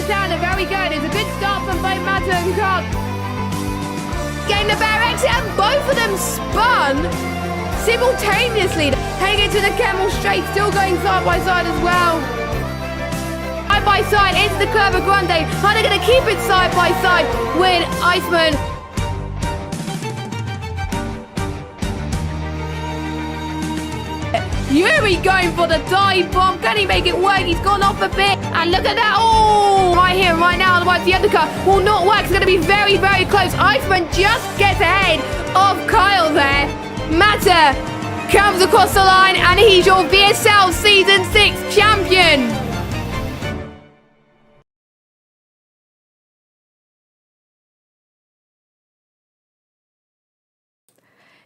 left-hander, very good. It's a good start from both Mata and Cock. Getting the better exit, and both of them spun simultaneously. Heading into the Camel Straight, still going side by side as well. Side by side into the Curva Grande. Are they going to keep it side by side with Iceman? Yuri going for the dive bomb. Can he make it work? He's gone off a bit. And look at that. Oh, right here, right now. Otherwise, the undercut will not work. It's going to be very, very close. Iceman just gets ahead of Kyle there. Mata comes across the line, and he's your VSL Season 6 champion.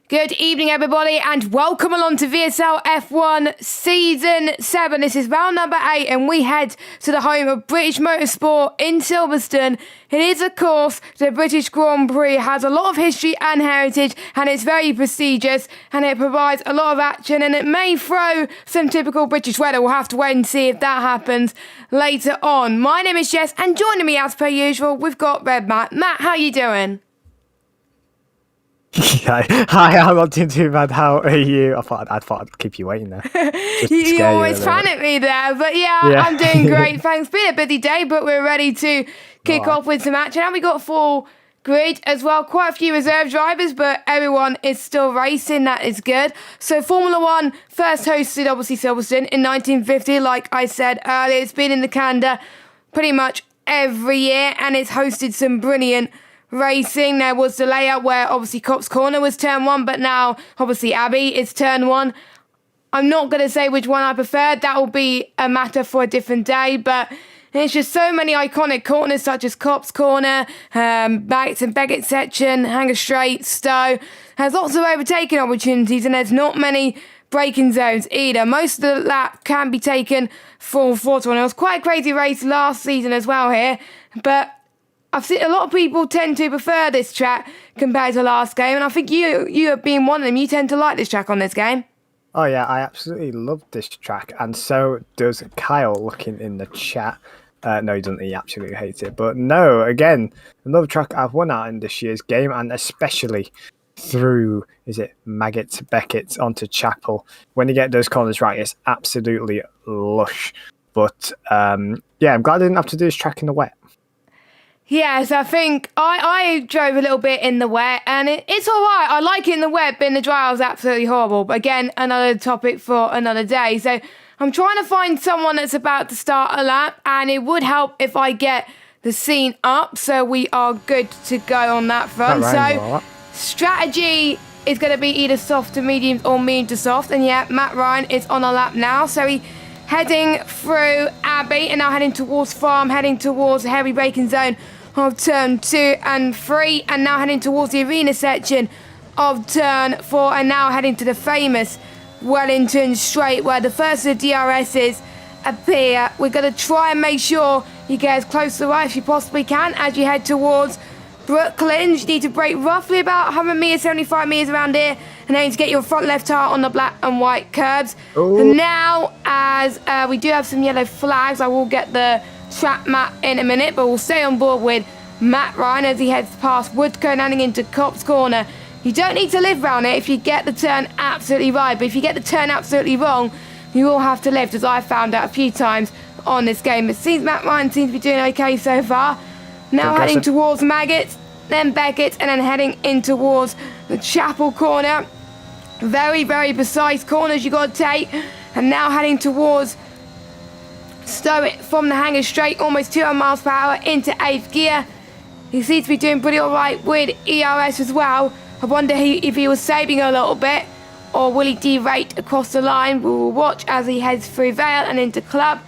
Good evening, everybody, and welcome along to VSL F1 Season 7. This is round number 8, and we head to the home of British Motorsport in Silverstone. It is, of course, the British Grand Prix. It has a lot of history and heritage, and it's very prestigious, and it provides a lot of action, and it may throw some typical British weather. We'll have to wait and see if that happens later on. My name is Jess, and joining me as per usual, we've got Red Matt. Matt, how are you doing? Hi, I'm not doing too bad. How are you? I thought I'd keep you waiting there. You always panic me there, but yeah, I'm doing great. Thanks. Been a busy day, but we're ready to kick off with some action. And we got full grid as well. Quite a few reserve drivers, but everyone is still racing. That is good. So Formula One first hosted, obviously, Silverstone in 1950. Like I said earlier, it's been in the calendar pretty much every year, and it's hosted some brilliant racing. There was the layout where obviously Copse Corner was turn 1, but now obviously Abbey is turn 1. I'm not going to say which one I preferred. That will be a matter for a different day, but there's just so many iconic corners such as Copse Corner, Baggett and Beckett section, Hanger Straight, Stowe. There's lots of overtaking opportunities, and there's not many braking zones either. Most of the lap can be taken full throttle, and it was quite a crazy race last season as well here, but I've seen a lot of people tend to prefer this track compared to last game, and I think you have been one of them. You tend to like this track on this game. Oh yeah, I absolutely love this track, and so does Kyle looking in the chat. No, he doesn't. He absolutely hates it. But no, again, another track I've won out in this year's game, and especially through, Maggett, Beckett onto Chapel. When you get those corners right, it's absolutely lush. But yeah, I'm glad I didn't have to do this track in the wet. Yes, I think I drove a little bit in the wet, and it's all right. I like it in the wet, but in the dry, I was absolutely horrible. But again, another topic for another day. So I'm trying to find someone that's about to start a lap, and it would help if I get the scene up, so we are good to go on that front. So strategy is going to be either soft to medium or medium to soft, and yeah, Matt Ryan is on a lap now, so he heading through Abbey and now heading towards Farm, heading towards the heavy braking zone of turn 2 and 3, and now heading towards the arena section of turn 4, and now heading to the famous Wellington Straight where the first of the DRSs appear. We're going to try and make sure you get as close to the right as you possibly can as you head towards Brooklyn. You need to brake roughly about 100 metres, 75 metres around here, and then to get your front left tire on the black and white curbs. And now, as we do have some yellow flags, I will get the track map in a minute, but we'll stay on board with Matt Ryan as he heads past Woodcombe, landing into Copse Corner. You don't need to live round it if you get the turn absolutely right, but if you get the turn absolutely wrong, you will have to lift, as I found out a few times on this game. It seems Matt Ryan seems to be doing okay so far. Now heading towards Maggett, then Beckett, and then heading in towards the Chapel Corner. Very, very precise corners you got to take. And now heading towards Stowe from the Hanger Straight, almost 200 miles per hour into 8th gear. He seems to be doing pretty alright with ERS as well. I wonder if he was saving a little bit, or will he derate across the line? We will watch as he heads through Vale and into Club.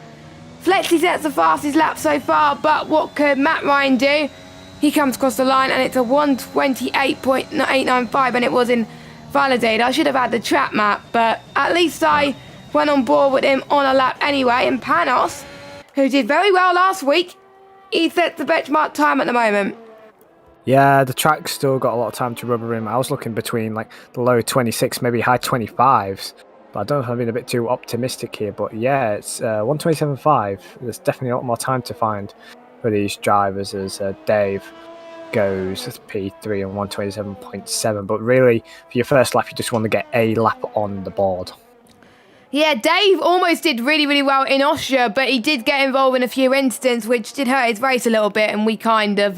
Flexi sets the fastest lap so far, but what could Matt Ryan do? He comes across the line and it's a 1:28.895, and it was invalidated. I should have had the track map, but at least I went on board with him on a lap anyway. And Panos, who did very well last week, he sets the benchmark time at the moment. Yeah, the track's still got a lot of time to rubber in. I was looking between like the low 26, maybe high 25s. But I don't know if I'm being a bit too optimistic here. But yeah, it's 1:27.5. There's definitely a lot more time to find for these drivers as Dave goes P3 and 127.7. But really, for your first lap, you just want to get a lap on the board. Yeah, Dave almost did really, really well in Austria, but he did get involved in a few incidents, which did hurt his race a little bit, and we kind of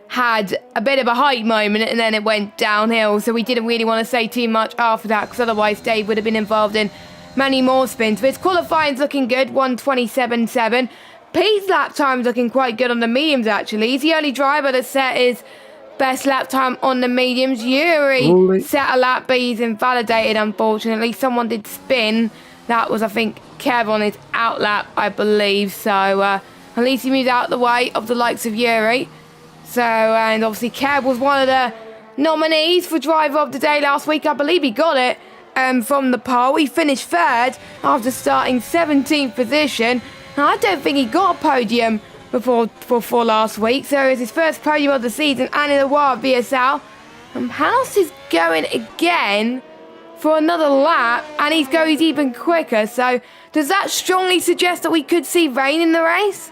had a bit of a hype moment, and then it went downhill, so we didn't really want to say too much after that, because otherwise Dave would have been involved in many more spins. But his qualifying's looking good, 127.7. Pete's lap time's looking quite good on the mediums, actually. He's the only driver that set his best lap time on the mediums. Yuri set a lap, but he's invalidated, unfortunately. Someone did spin. That was, I think, Kev on his out lap, I believe. So at least he moved out the way of the likes of Yuri. So, and obviously Kev was one of the nominees for Driver of the Day last week. I believe he got it from the pole. He finished third after starting 17th position. And I don't think he got a podium before last week, so it's his first podium of the season and in a while at VSL. And House is going again for another lap, and he's going even quicker. So does that strongly suggest that we could see rain in the race?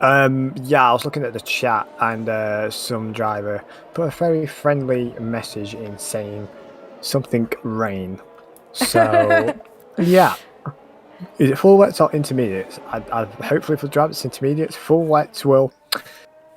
Yeah, I was looking at the chat, and some driver put a very friendly message in saying something rain. So yeah. Is it full wets or intermediates? I hopefully for the drivers intermediates, full wets will,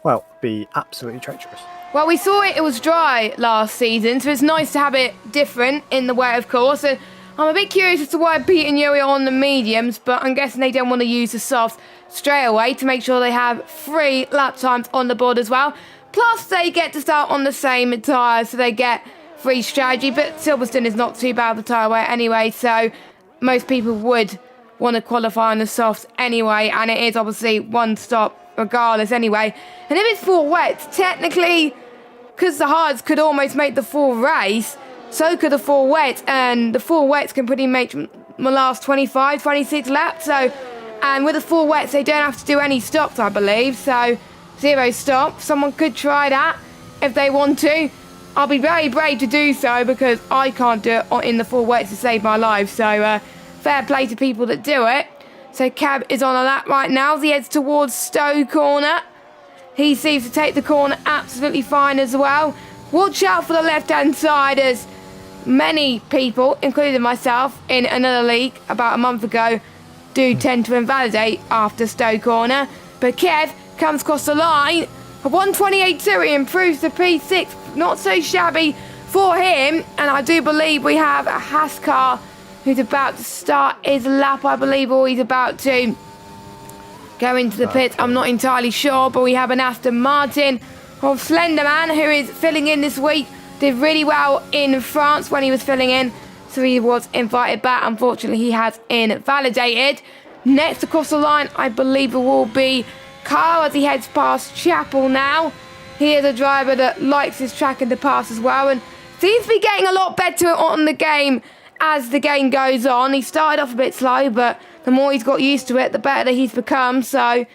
well, be absolutely treacherous. Well, we saw it was dry last season, so it's nice to have it different in the wet, of course. And I'm a bit curious as to why Pete and Yuri are on the mediums, but I'm guessing they don't want to use the softs straight away to make sure they have 3 lap times on the board as well. Plus, they get to start on the same tyres, so they get free strategy. But Silverstone is not too bad of a tyre wear anyway, so most people would want to qualify on the softs anyway, and it is obviously one stop regardless anyway. And if it's full wets, technically, because the hards could almost make the full race, so could the full wets, and the full wets can pretty much my last 25, 26 laps. So, and with the full wets, they don't have to do any stops, I believe. So, 0 stops. Someone could try that if they want to. I'll be very brave to do so because I can't do it in the full wets to save my life. So, fair play to people that do it. So Cab is on a lap right now as he heads towards Stowe corner. He seems to take the corner absolutely fine as well. Watch out for the left-hand side, as many people, including myself, in another league about a month ago, do tend to invalidate after Stowe corner. But Kev comes across the line. A 128.2, he improves to P6. Not so shabby for him. And I do believe we have a Haas car who's about to start his lap, I believe, or he's about to go into the pits. I'm not entirely sure, but we have an Aston Martin of Slenderman who is filling in this week. Did really well in France when he was filling in, so he was invited back. Unfortunately, he has invalidated. Next across the line, I believe it will be Carl as he heads past Chapel now. He is a driver that likes his track in the pass as well, and seems to be getting a lot better on the game as the game goes on. He started off a bit slow, but the more he's got used to it, the better that he's become. So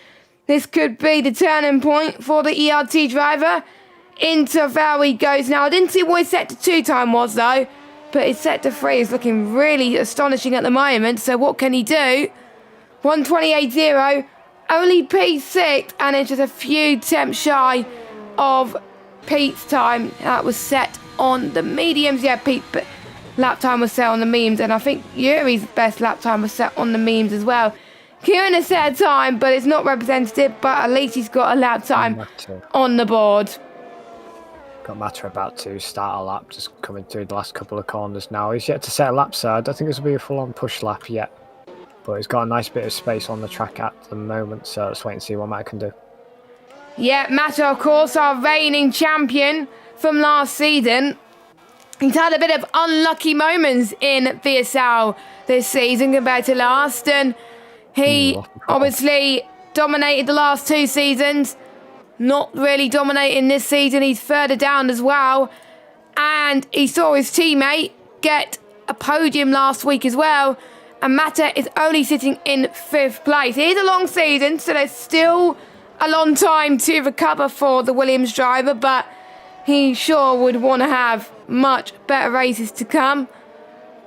this could be the turning point for the ERT driver. Into where he goes now. I didn't see what his set to 2 time was though, but his set to 3 is looking really astonishing at the moment. So what can he do? 128.0, only P6, and it's just a few temps shy of Pete's time. That was set on the mediums. Yeah, Pete lap time was set on the mediums, and I think Yuri's best lap time was set on the mediums as well. Kieran has set a time, but it's not representative, but at least he's got a lap time on the board. Got Mata about to start a lap, just coming through the last couple of corners now. He's yet to set a lap, so I don't think this will be a full-on push lap yet. But he's got a nice bit of space on the track at the moment, so let's wait and see what Mata can do. Yeah, Mata, of course, our reigning champion from last season. He's had a bit of unlucky moments in VSL this season compared to last, and he obviously dominated the last 2 seasons. Not really dominating this season. He's further down as well, and he saw his teammate get a podium last week as well, and Mata is only sitting in 5th place. It is a long season, so there's still a long time to recover for the Williams driver, but he sure would want to have much better races to come.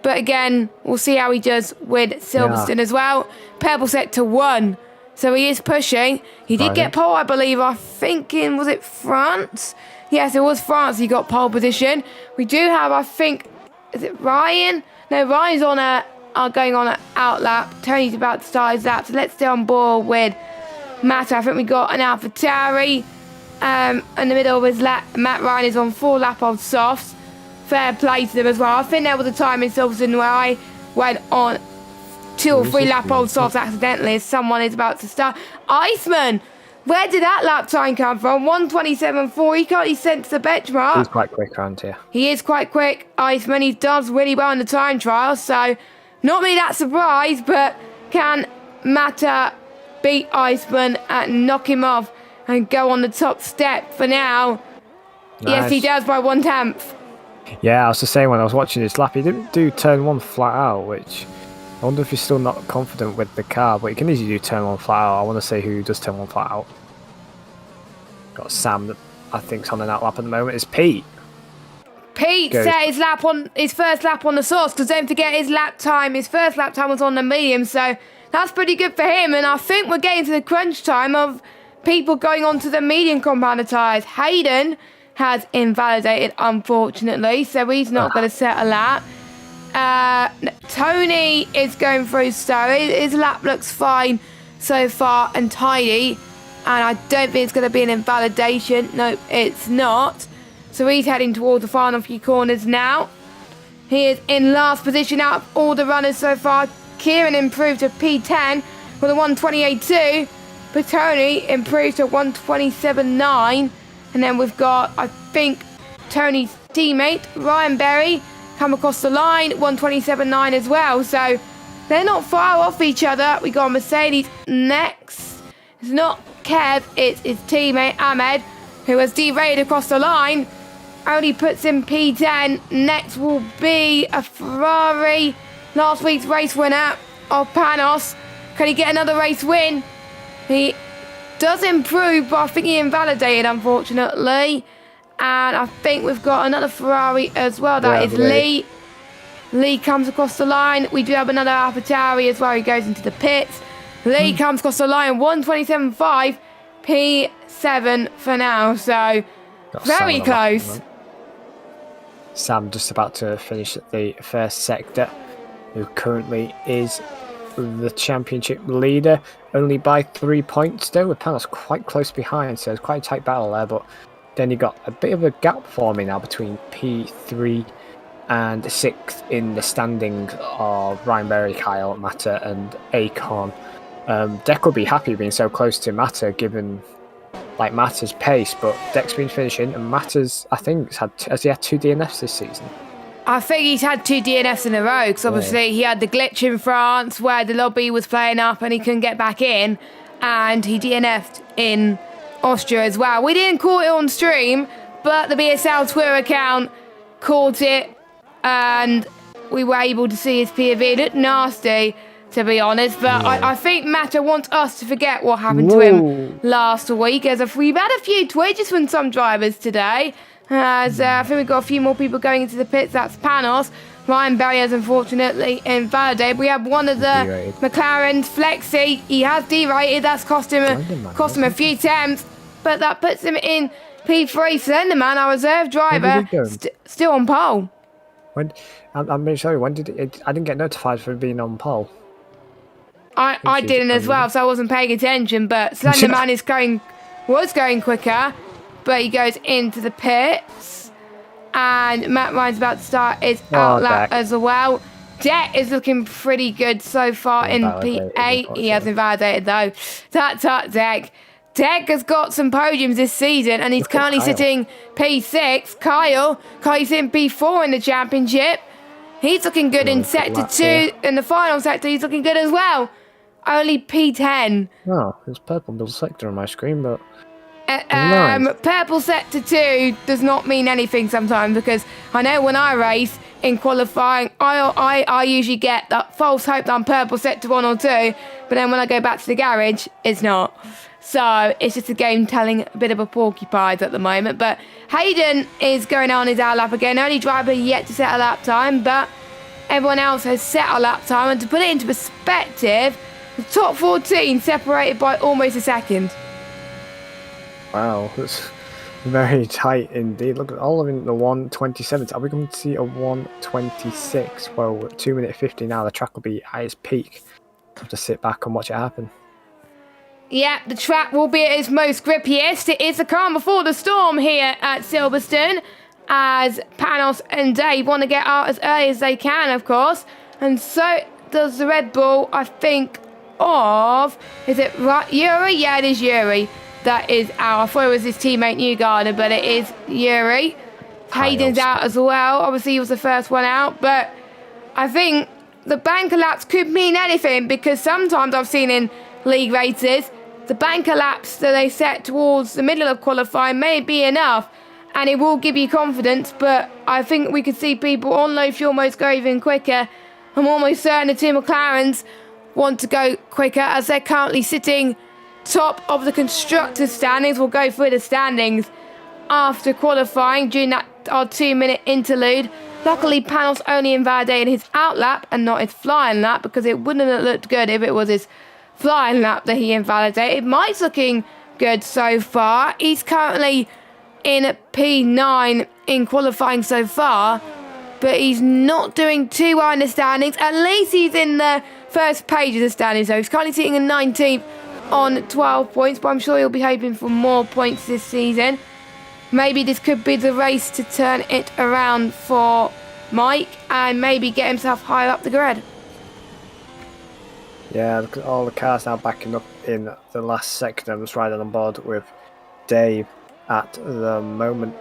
But again, we'll see how he does with Silverstone as well. Pebble set to 1. So he is pushing. He did Right. get pole, I believe. I think was it France? Yes, it was France. He got pole position. We do have, I think, is it Ryan? No, Ryan's going on an out lap. Tony's about to start his lap. So let's stay on board with Matt. I think we got an AlphaTauri. In the middle of his lap, Matt Ryan is on 4 lap of softs. Fair play to them as well. I think there was a time in Silverstone where I went on 2 or 3 lap of softs accidentally as someone is about to start. Iceman, where did that lap time come from? 1:27.4. He currently sent to the benchmark. He's quite quick around here. He is quite quick, Iceman. He does really well in the time trial, so not really that surprised, but can Mata beat Iceman and knock him off and go on the top step for now? Nice. Yes, he does by 1/10. Yeah, I was just saying when I was watching his lap, he didn't do turn 1 flat out, which I wonder if he's still not confident with the car, but he can easily do turn 1 flat out. I want to say who does turn 1 flat out. Got Sam that I think's on an out lap at the moment. It's Pete. Pete set his first lap on the source, because don't forget his first lap time was on the medium, so that's pretty good for him. And I think we're getting to the crunch time of people going on to the medium compounder tyres. Hayden has invalidated, unfortunately, so he's not going to set a lap. Tony is going through slow. His lap looks fine so far and tidy, and I don't think it's going to be an invalidation. No, it's not. So he's heading towards the final few corners now. He is in last position out of all the runners so far. Kieran improved to P10 with a 1:28.2, but Tony improved to 1:27.9. And then we've got, I think, Tony's teammate, Ryan Berry, come across the line, 1:27.9 as well. So they're not far off each other. We got Mercedes next. It's not Kev, it's his teammate, Ahmed, who has derated across the line. Only puts in P10. Next will be a Ferrari. Last week's race winner of Panos. Can he get another race win? He does improve, but I think he invalidated, unfortunately. And I think we've got another Ferrari as well. That is Lee. Lee comes across the line. We do have another AlphaTauri as well. He goes into the pits. Lee comes across the line. 1:27.5. P7 for now. So very close. Sam just about to finish the first sector, who currently is the championship leader, only by 3 points though, with Panos quite close behind, so it's quite a tight battle there. But then you got a bit of a gap forming now between P3 and 6th in the standings of Ryan Berry, Kyle, Mata and Acorn. Deck will be happy being so close to Mata, given like Mata's pace, but Deck's been finishing, and Mata's, I think, has he had 2 DNFs this season? I think he's had 2 DNFs in a row, because obviously he had the glitch in France where the lobby was playing up and he couldn't get back in, and he DNF'd in Austria as well. We didn't call it on stream, but the VSL Twitter account caught it, and we were able to see his POV. It looked nasty, to be honest, but I think Mata wants us to forget what happened to him last week, as if we've had a few twitches from some drivers today. As I think we've got a few more people going into the pits. That's Panos. Ryan Berry has unfortunately invalidated. We have one of the McLarens, Flexi. He has derated. That's cost him a few temps, but that puts him in P3. Slenderman, our reserve driver, still on pole. I'm really sorry. When did I didn't get notified for being on pole. I didn't as well, so I wasn't paying attention. But Slenderman was going quicker, but he goes into the pits, and Matt Ryan's about to start his out lap as well. Deck is looking pretty good so far in P8. He has invalidated though. Tut Deck. Deck has got some podiums this season, and he's currently sitting P6. Kyle's in P4 in the championship. He's looking good in sector 2. In the final sector, he's looking good as well. Only P10. Oh, there's purple middle sector on my screen, but purple sector 2 does not mean anything sometimes, because I know when I race in qualifying, I usually get that false hope that I'm purple sector 1 or 2, but then when I go back to the garage, it's not. So it's just a game telling a bit of a porcupine at the moment. But Hayden is going on his out lap again. Only driver yet to set a lap time, but everyone else has set a lap time. And to put it into perspective, The top 14 separated by almost a second. Wow, that's very tight indeed. Look at all of them in the 1:27. Are we going to see a 1:26? Well, 2 minute 50 now. The track will be at its peak. Have to sit back and watch it happen. Yeah, the track will be at its most grippiest. It is the calm before the storm here at Silverstone, as Panos and Dave want to get out as early as they can, of course. And so does the Red Bull, I think, is it right? Yuri? Yeah, it is Yuri. That is out. I thought it was his teammate Newgarden, but it is Yuri. Hayden's out as well. Obviously, he was the first one out, but I think the banker laps could mean anything, because sometimes I've seen in league races, the banker laps that they set towards the middle of qualifying may be enough, and it will give you confidence, but I think we could see people on low fuel modes go even quicker. I'm almost certain the two McLarens want to go quicker, as they're currently sitting top of the constructors standings. We'll go through the standings after qualifying during that our 2-minute interlude. Luckily, Panos only invalidated his out lap and not his flying lap, because it wouldn't have looked good if it was his flying lap that he invalidated. Mike's looking good so far. He's currently in P9 in qualifying so far, but he's not doing too well in the standings. At least he's in the first page of the standings, though. He's currently sitting in 19th on 12 points, but I'm sure he'll be hoping for more points this season. Maybe this could be the race to turn it around for Mike and maybe get himself higher up the grid. Yeah, look at all the cars now backing up in the last sector. I'm just riding on board with Dave at the moment.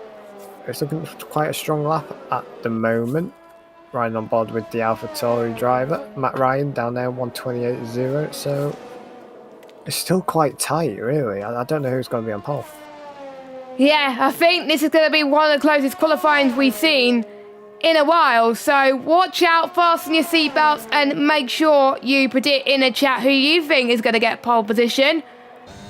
It's looking quite a strong lap at the moment. Riding on board with the AlphaTauri driver, Matt Ryan, down there 1:28.0. So it's still quite tight, really. I don't know who's going to be on pole. Yeah, I think this is going to be one of the closest qualifyings we've seen in a while. So watch out, fasten your seatbelts, and make sure you predict in the chat who you think is going to get pole position.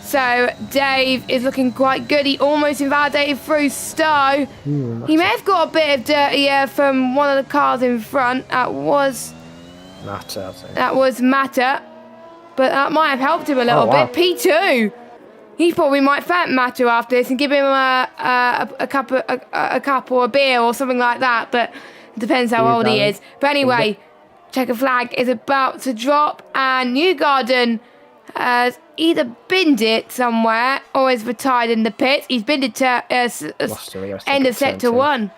So Dave is looking quite good. He almost invalidated through Stowe. He may have got a bit of dirty air from one of the cars in front. That was Matter, I think. That was Matter. But that might have helped him a little bit. P2. He probably might thank Matter after this and give him a cup or a beer or something like that. But it depends how old he is. But anyway, checker flag is about to drop, and Newgarden has either binned it somewhere or is retired in the pits. He's binned it to end of sector 1.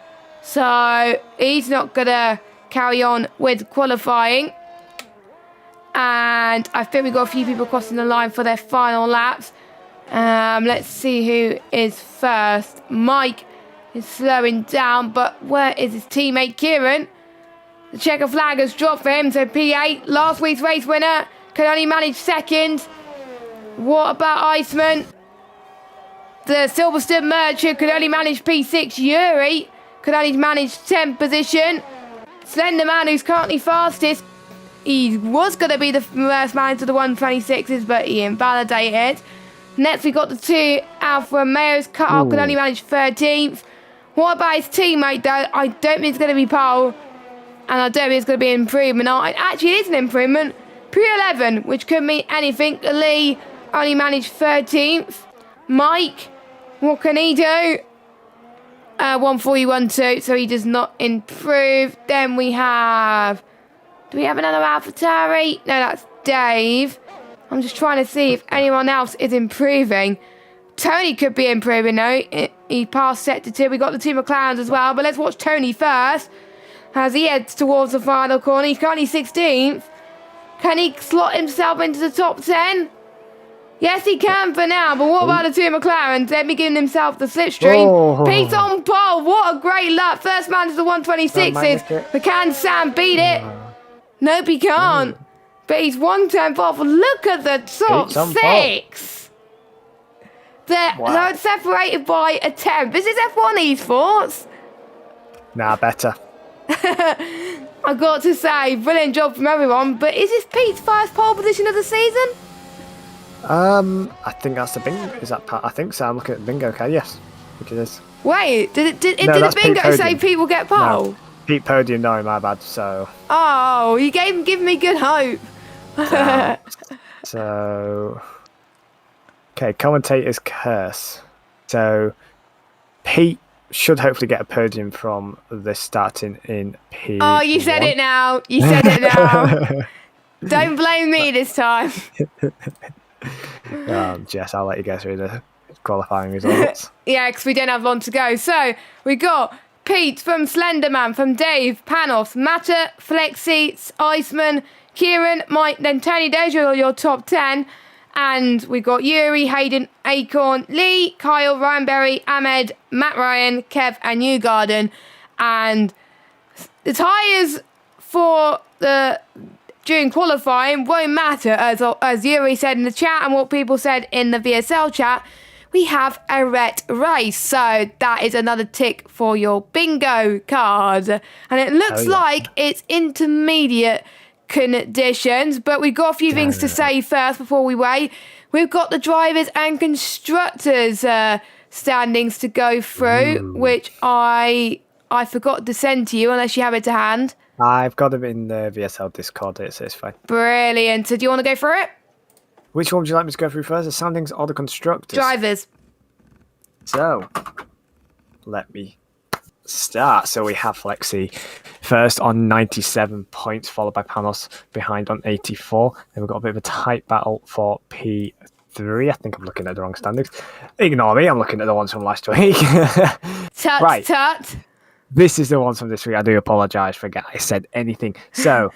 So he's not going to carry on with qualifying. And I think we've got a few people crossing the line for their final laps. Let's see who is first. Mike is slowing down, but where is his teammate Kieran? The checker flag has dropped for him, so P8, last week's race winner, can only manage second. What about Iceman? The Silverstone Merchant could only manage P6. Yuri could only manage 10th position. Slender Man, who's currently fastest, he was going to be the first man to the 126s, but he invalidated. Next, we got the two Alfa Romeos. Carl could only manage 13th. What about his teammate, though? I don't think it's going to be pole, and I don't think it's going to be an improvement. Actually, it is an improvement. P11, which could mean anything. Lee only managed 13th. Mike, what can he do? 141.2, so he does not improve. Then we have... Do we have another AlphaTauri? No, that's Dave. I'm just trying to see if anyone else is improving. Tony could be improving, though. He passed sector 2. We got the two McLarens as well. But let's watch Tony first, as he heads towards the final corner. He's currently 16th. Can he slot himself into the top 10? Yes, he can for now. But what about the two McLarens? They'll be giving himself the slipstream. Pete on pole. What a great lap. First man to the 126s. McCann Sam beat it. Nope, he can't. But he's 110th off. Look at the top 6. They're separated by a 10th. Is this F1 esports? Nah, better. I've got to say, brilliant job from everyone. But is this Pete's first pole position of the season? I think that's the bingo. Is that part? I think so. I'm looking at the bingo card. Yes, I think it is. Wait, did the bingo say Pete will get pole? No. Pete podium, no, my bad. So. Oh, you gave me good hope. So, okay, commentator's curse. So, Pete should hopefully get a podium from this starting in P1. Oh, you said it now. You said it now. Don't blame me this time. Jess, I'll let you go through the qualifying results. Yeah, because we don't have long to go. So we got Pete from Slenderman, from Dave, Panos, Matter, Flexi, Iceman, Kieran, Mike, then Tony Deja, your top 10. And we got Yuri, Hayden, Acorn, Lee, Kyle, Ryan Berry, Ahmed, Matt Ryan, Kev, and Newgarden. And the tyres for the during qualifying won't matter, as Yuri said in the chat and what people said in the VSL chat. We have a red race, so that is another tick for your bingo card. And it looks like it's intermediate conditions, but we've got a few things to say first before we wait. We've got the drivers and constructors standings to go through, which I forgot to send to you, unless you have it to hand. I've got them in the VSL Discord, so it's fine. Brilliant. So do you want to go through it? Which one would you like me to go through first, the standings or the constructors? Drivers. So, let me start. So we have Flexi first on 97 points, followed by Panos behind on 84. Then we've got a bit of a tight battle for P3. I think I'm looking at the wrong standings. Ignore me, I'm looking at the ones from last week. Tut, right. tut. This is the ones from this week. I do apologise, forget I said anything. So,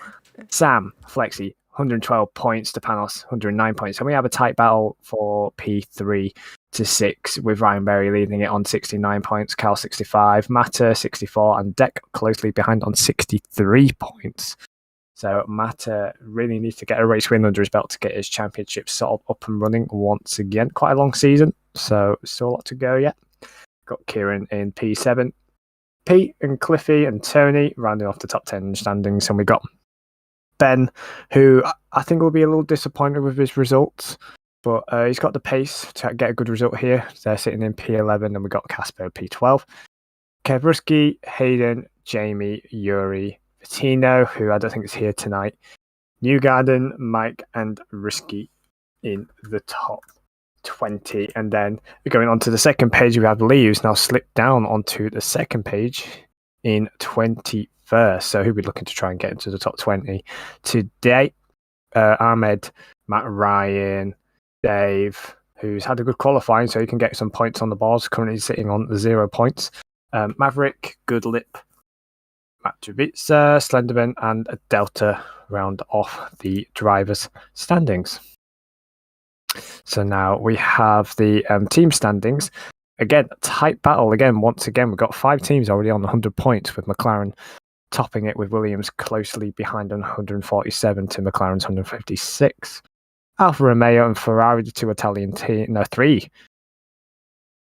Sam, Flexi, 112 points to Panos, 109 points. And we have a tight battle for P3 to 6, with Ryan Berry leading it on 69 points, Cal 65, Matter 64, and Deck closely behind on 63 points. So Matter really needs to get a race win under his belt to get his championship sort of up and running once again. Quite a long season, so still a lot to go yet. Got Kieran in P7. Pete and Cliffy and Tony rounding off the top 10 standings. And we got Ben, who I think will be a little disappointed with his results, but he's got the pace to get a good result here. They're sitting in P11, and we got Casper P12. Kevruski, Hayden, Jamie, Yuri, Vitino, who I don't think is here tonight, Newgarden, Mike, and Risky in the top 20. And then going on to the second page, we have Lee, who's now slipped down onto the second page in 21st. So he'll be looking to try and get into the top 20 today. Ahmed, Matt Ryan, Dave, who's had a good qualifying, so he can get some points on the boards, currently sitting on 0 points. Maverick, Goodlip, Matt Javitsa, Slenderman, and Delta round off the drivers' standings. So now we have the team standings. Again, tight battle again. Once again, we've got 5 teams already on 100 points, with McLaren topping it, with Williams closely behind on 147 to McLaren's 156. Alfa Romeo and Ferrari, the 2 Italian teams, no, 3.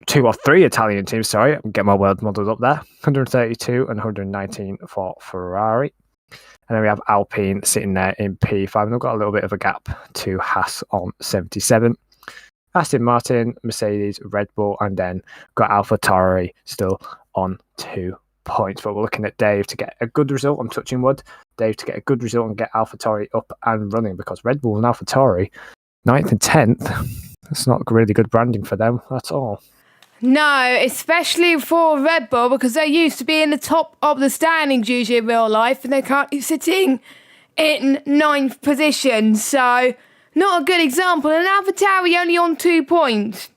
2 or 3 Italian teams, sorry, I'm getting my words muddled up there. 132 and 119 for Ferrari. And then we have Alpine sitting there in P5, and we've got a little bit of a gap to Haas on 77. Aston Martin, Mercedes, Red Bull, and then got AlphaTauri still on 2 points. But we're looking at Dave to get a good result. I'm touching wood. Dave to get a good result and get AlphaTauri up and running, because Red Bull and AlphaTauri, 9th and 10th, that's not really good branding for them at all. No, especially for Red Bull, because they used to be in the top of the standings usually in real life, and they're currently sitting in 9th position. So, not a good example. And AlphaTauri only on 2 points.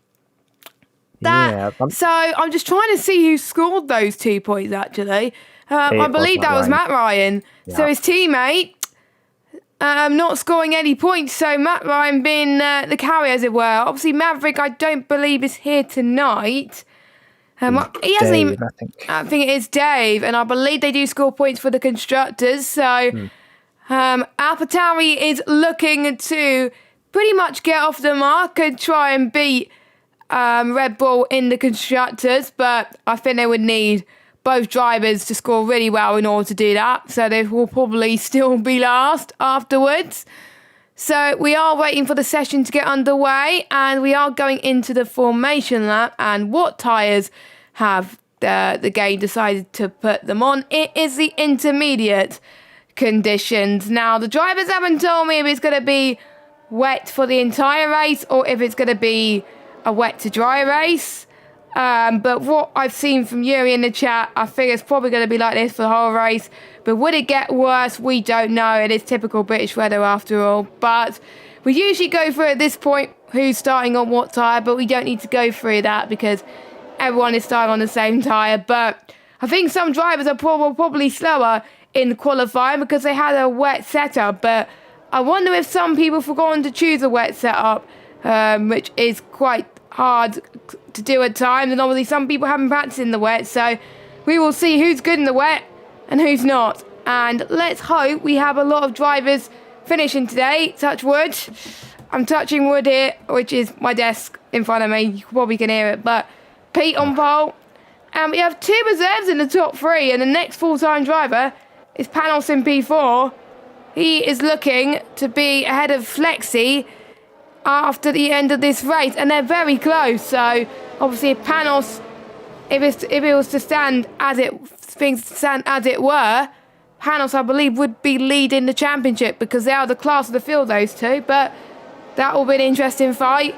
So, I'm just trying to see who scored those 2 points, actually. I believe that was Matt Ryan. Yeah. So, his teammate not scoring any points, so Matt Ryan being the carry, as it were. Obviously, Maverick, I don't believe, is here tonight. He hasn't even. I think it is Dave, and I believe they do score points for the constructors. So, AlphaTauri is looking to pretty much get off the mark and try and beat Red Bull in the constructors, but I think they would need both drivers to score really well in order to do that, so they will probably still be last afterwards. So we are waiting for the session to get underway, and we are going into the formation lap. And what tyres have the game decided to put them on? It is the intermediate conditions. Now, the drivers haven't told me if it's going to be wet for the entire race or if it's going to be a wet to dry race. But what I've seen from Yuri in the chat, I think it's probably going to be like this for the whole race. But would it get worse? We don't know. It is typical British weather after all. But we usually go through at this point who's starting on what tyre, but we don't need to go through that because everyone is starting on the same tyre. But I think some drivers are probably slower in qualifying because they had a wet setup. But I wonder if some people forgotten to choose a wet setup, which is quite hard to do at times. And obviously some people haven't practiced in the wet. So we will see who's good in the wet and who's not. And let's hope we have a lot of drivers finishing today. Touch wood. I'm touching wood here, which is my desk in front of me. You probably can hear it. But Pete on pole. And we have 2 reserves in the top 3. And the next full-time driver is Panos in P4. He is looking to be ahead of Flexi after the end of this race. And they're very close. So, obviously, if Panos, if it was to stand as things stand as it were, Panos, I believe, would be leading the championship because they are the class of the field, those two. But that will be an interesting fight.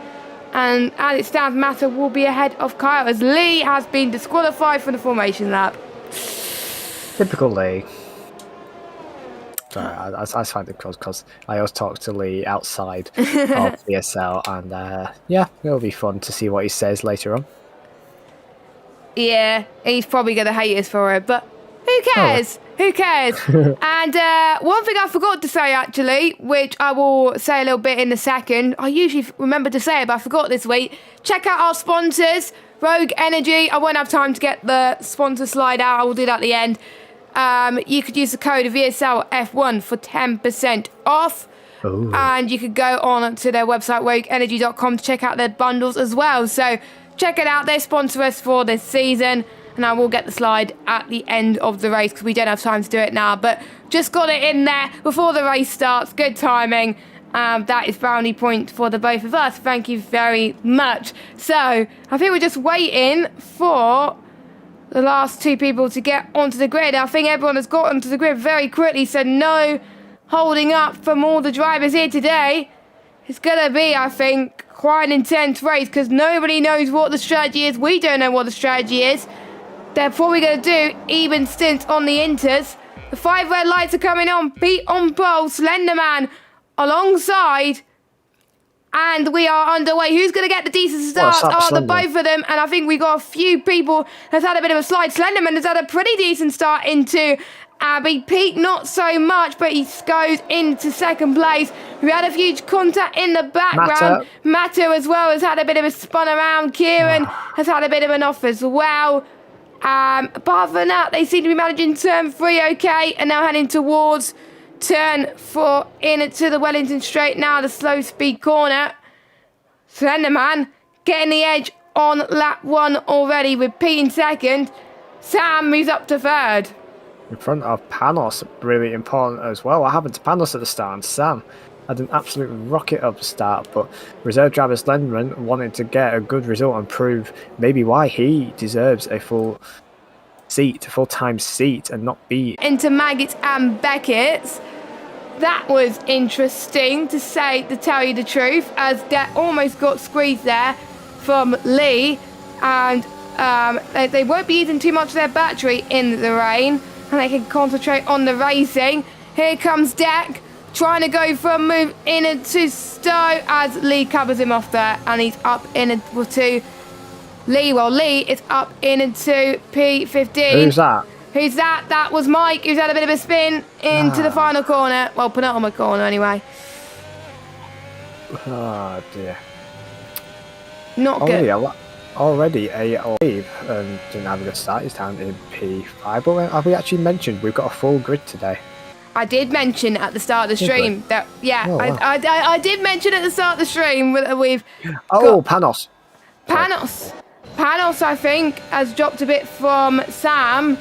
And as it stands, Mata will be ahead of Kyle as Lee has been disqualified from the formation lap. Typical Lee. Sorry, I find it because I always talk to Lee outside of VSL, and yeah, it'll be fun to see what he says later on. Yeah, he's probably going to hate us for it, but who cares? Oh. Who cares? And one thing I forgot to say, actually, which I will say a little bit in a second. I usually remember to say it, but I forgot this week. Check out our sponsors, Rogue Energy. I won't have time to get the sponsor slide out. I will do that at the end. You could use the code VSL F1 for 10% off. Ooh. And you could go on to their website, rogueenergy.com, to check out their bundles as well. So check it out. They sponsor us for this season. And I will get the slide at the end of the race because we don't have time to do it now. But just got it in there before the race starts. Good timing. That is brownie point for the both of us. Thank you very much. So I think we're just waiting for the last 2 people to get onto the grid. I think everyone has got onto the grid very quickly. So no holding up from all the drivers here today. It's going to be, I think, quite an intense race because nobody knows what the strategy is. We don't know what the strategy is. They're probably going to do even stints on the inters. The 5 red lights are coming on. Pete on pole, Slenderman alongside. And we are underway. Who's going to get the decent starts? The both of them. And I think we got a few people that's had a bit of a slide. Slenderman has had a pretty decent start into Abbey. Pete not so much, but he goes into second place. We had a huge contact in the background. Mata as well has had a bit of a spun around. Kieran has had a bit of an off as well. Apart from that, they seem to be managing turn 3 okay, and now heading towards turn 4 into the Wellington Straight now, the slow speed corner. Slenderman getting the edge on lap 1 already with Pete in second. Sam moves up to third. In front of Panos, really important as well. What happened to Panos at the start? And Sam had an absolute rocket up start, but reserve driver Slenderman wanted to get a good result and prove maybe why he deserves a full-time seat and not be into Maggots and Beckett's. That was interesting to tell you the truth, as that almost got squeezed there from Lee, and they won't be using too much of their battery in the rain, and they can concentrate on the racing. Here comes Deck, trying to go for a move in into Stowe as Lee covers him off there, and he's up into Lee. Well, Lee is up into P15. Who's that? Who's that? That was Mike, who's had a bit of a spin into the final corner. Well, penultimate corner anyway. Oh dear. Not good. Already a leave didn't have a good start. He's down in P5. But have we actually mentioned we've got a full grid today? I did mention at the start of the stream that, yeah, oh, wow. I did mention at the start of the stream we've got Panos. Panos, I think, has dropped a bit from Sam,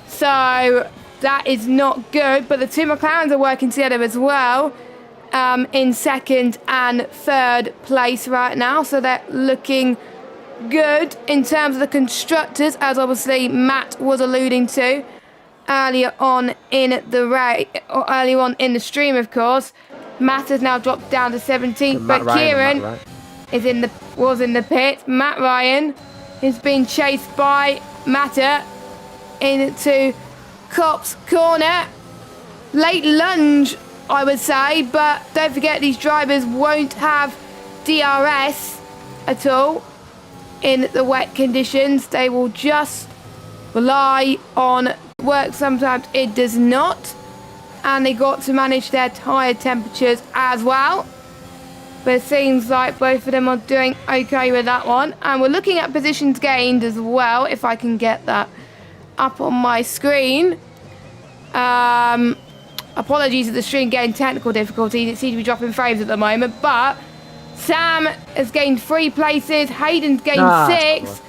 so that is not good. But the 2 McLarens are working together as well, in second and third place right now, so they're looking good in terms of the constructors, as obviously Matt was alluding to earlier on in the stream, of course. Matt has now dropped down to 17th, but Kieran was in the pit. Matt Ryan is being chased by Matta into Cop's corner. Late lunge, I would say, but don't forget these drivers won't have DRS at all in the wet conditions. They will just rely on work. Sometimes it does not, and they got to manage their tyre temperatures as well. But it seems like both of them are doing okay with that one. And we're looking at positions gained as well, if I can get that up on my screen. Apologies that the stream getting technical difficulties. It seems to be dropping frames at the moment. But Sam has gained 3 places. Hayden's gained 6.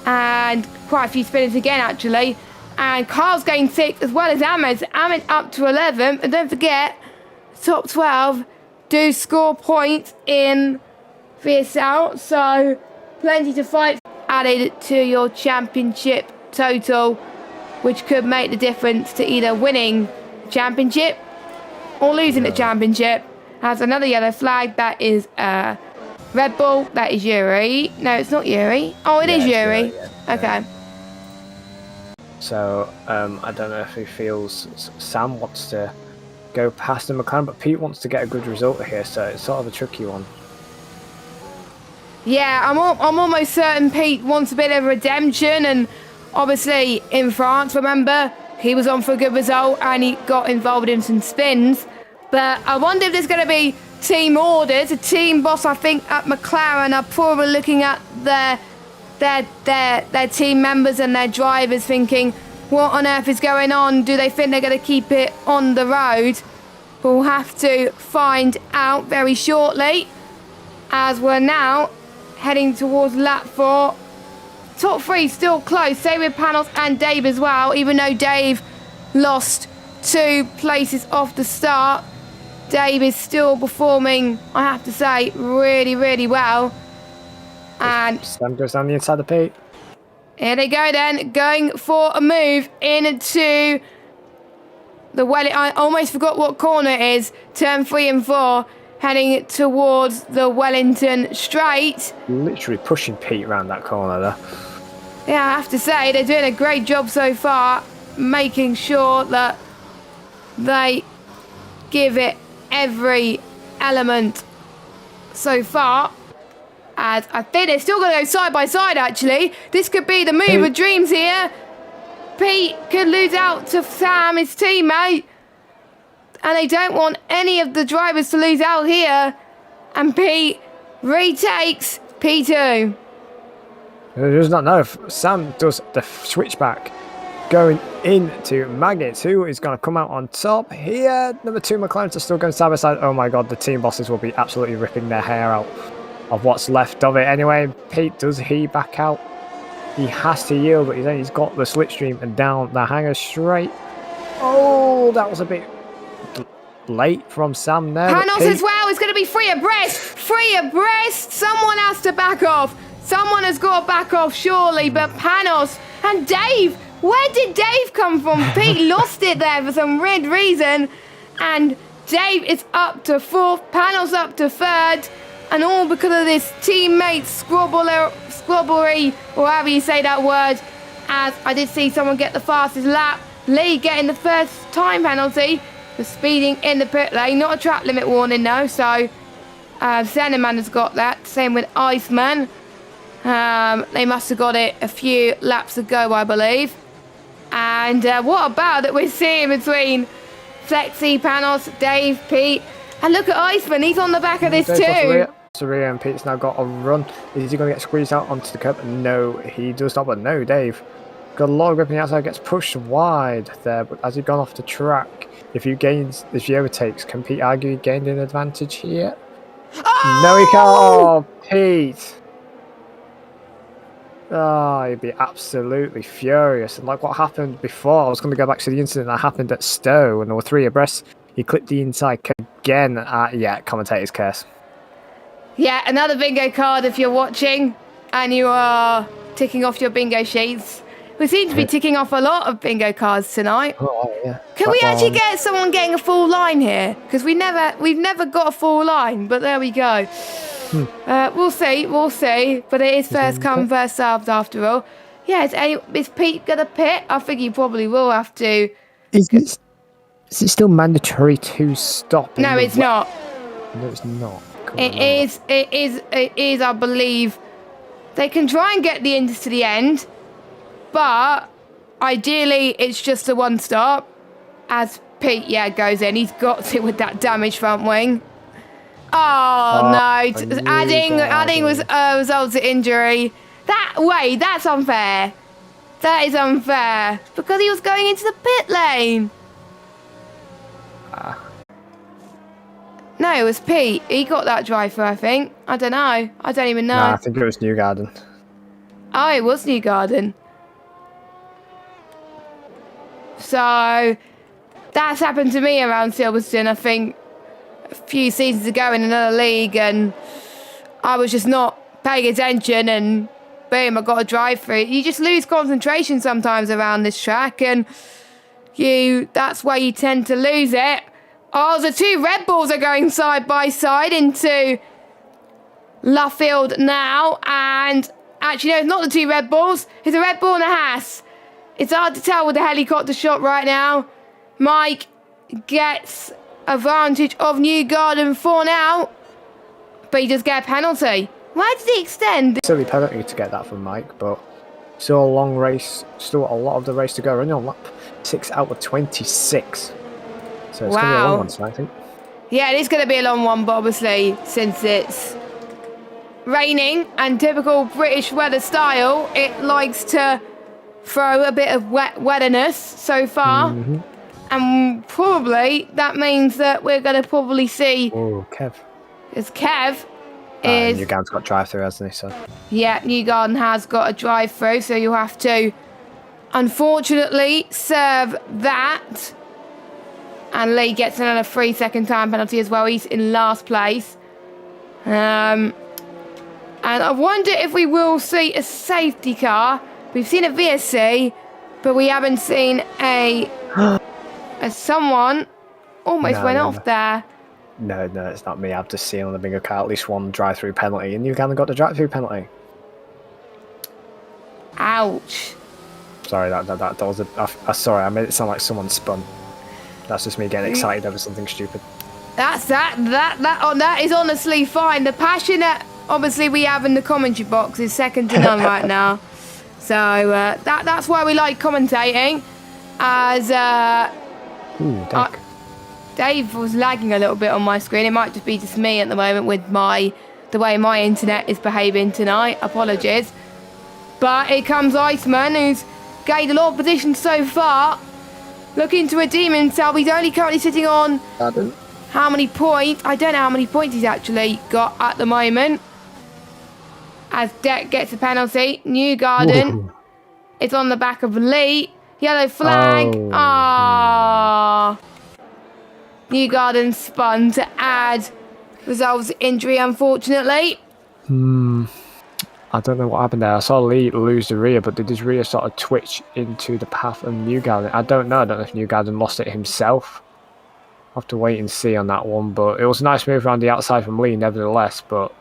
And quite a few spinners again, actually. And Carl's gained 6 as well as Ahmed. Ahmed up to 11. And don't forget, top 12 do score points in VSL. So plenty to fight added to your championship total, which could make the difference to either winning the championship or losing the championship. Has another yellow flag. That is Red Bull. That is Yuri. No, it's not Yuri. Oh, it is Yuri. Okay. So I don't know if he feels Sam wants to go past the McLaren, but Pete wants to get a good result here, so it's sort of a tricky one. Yeah, I'm almost certain Pete wants a bit of redemption, and obviously in France, remember, he was on for a good result and he got involved in some spins. But I wonder if there's going to be team orders. A team boss, I think, at McLaren are probably looking at their team members and their drivers thinking, what on earth is going on? Do they think they're going to keep it on the road? We'll have to find out very shortly, as we're now heading towards lap 4. Top 3 still close, same with Panos and Dave as well, even though Dave lost 2 places off the start. Dave is still performing, I have to say, really, really well. And Sam goes down the inside of Pete. Here they go then, going for a move into the I almost forgot what corner it is. Turn 3 and 4, heading towards the Wellington Straight. Literally pushing Pete around that corner there. Yeah, I have to say, they're doing a great job so far, making sure that they give it every element so far. As I think they're still going to go side by side, actually. This could be the move of dreams here. Pete could lose out to Sam, his teammate. And they don't want any of the drivers to lose out here. And Pete retakes P2. He does not know if Sam does the switchback going into Maggots, who is going to come out on top here. Number 2 McLaren are still going side by side. Oh my god, the team bosses will be absolutely ripping their hair out of what's left of it. Anyway, Pete, does he back out? He has to yield, but he's got the slipstream and down the hanger straight. Oh, that was a bit late from Sam there. Panos as well is going to be free abreast. Free abreast. Someone has to back off. Someone has got to back off, surely. But Panos and Dave. Where did Dave come from? Pete lost it there for some weird reason. And Dave is up to 4th. Panos up to 3rd. And all because of this teammate squabblery, or however you say that word. As I did see someone get the fastest lap. Lee getting the first time penalty for speeding in the pit lane. Not a track limit warning though, so Zenneman has got that. Same with Iceman. They must have got it a few laps ago, I believe. And what about that we're seeing between Flexi, Panos, Dave, Pete. And look at Iceman, he's on the back of this too. Saria and Pete's now got a run. Is he going to get squeezed out onto the curb? No, he does not. But no, Dave got a lot of grip on the outside, gets pushed wide there. But has he gone off the track? If he overtakes, can Pete argue he gained an advantage here? Oh! No, he can't. Oh, Pete. Oh, he'd be absolutely furious. And like what happened before, I was going to go back to the incident that happened at Stowe, and there were 3 abreast. He clipped the inside again. Yeah, commentator's curse. Yeah, another bingo card if you're watching and you are ticking off your bingo sheets. We seem to be ticking off a lot of bingo cards tonight. Oh, yeah. Can we actually get someone getting a full line here? Because we've never got a full line, but there we go. We'll see. But it is first come, first served after all. Yeah, is Pete going to pit? I think he probably will have to. Is it still mandatory to stop? No, it's not. No, it's not. It is, I believe. They can try and get the Indus to the end, but ideally it's just a one stop. As Pete, goes in. He's got it with that damaged front wing. Oh no! Adding was results in injury. That's unfair. That is unfair because he was going into the pit lane. No, it was Pete. He got that drive through, I think. I don't know. I don't even know. Nah, I think it was Newgarden. Oh, it was Newgarden. So that's happened to me around Silverstone, I think, a few seasons ago in another league, and I was just not paying attention, and boom, I got a drive through. You just lose concentration sometimes around this track, and that's where you tend to lose it. Oh, the two Red Bulls are going side by side into Luffield now, and actually no, it's not the two Red Bulls, it's a Red Bull and a Haas. It's hard to tell with the helicopter shot right now. Mike gets advantage of Newgarden for now, but he does get a penalty. Why did he extend? Silly penalty to get that from Mike, but still a long race, still a lot of the race to go. We're only on lap 6 out of 26. So it's going to be a long one tonight, I think. Yeah, it is going to be a long one, but obviously, since it's raining and typical British weather style, it likes to throw a bit of wetterness so far. And probably that means that we're going to probably see... Oh, Kev. Because Kev is... Newgarden's got drive-through, hasn't he? So. Yeah, Newgarden has got a drive-through, so you'll have to, unfortunately, serve that. And Lee gets another 3-second time penalty as well. He's in last place. And I wonder if we will see a safety car. We've seen a VSC, but we haven't seen a someone almost went off there. No, it's not me. I've just seen on the bingo car at least one drive-through penalty, and Newgarden got the drive-through penalty. Ouch. Sorry, that was a... sorry, I made it sound like someone spun. That's just me getting excited over something stupid. That is honestly fine. The passion that obviously we have in the commentary box is second to none right now. So that's why we like commentating. As Dave was lagging a little bit on my screen. It might just be just me at the moment with the way my internet is behaving tonight. Apologies. But here comes Iceman, who's gained a lot of position so far. Looking to redeem himself. He's only currently sitting on how many points? I don't know how many points he's actually got at the moment. As Deck gets a penalty. Newgarden is on the back of Lee. Yellow flag. Newgarden spun to add. Resolves injury, unfortunately. I don't know what happened there. I saw Lee lose the rear, but did his rear sort of twitch into the path of Newgarden? I don't know. I don't know if Newgarden lost it himself. I'll have to wait and see on that one. But it was a nice move around the outside from Lee, nevertheless. But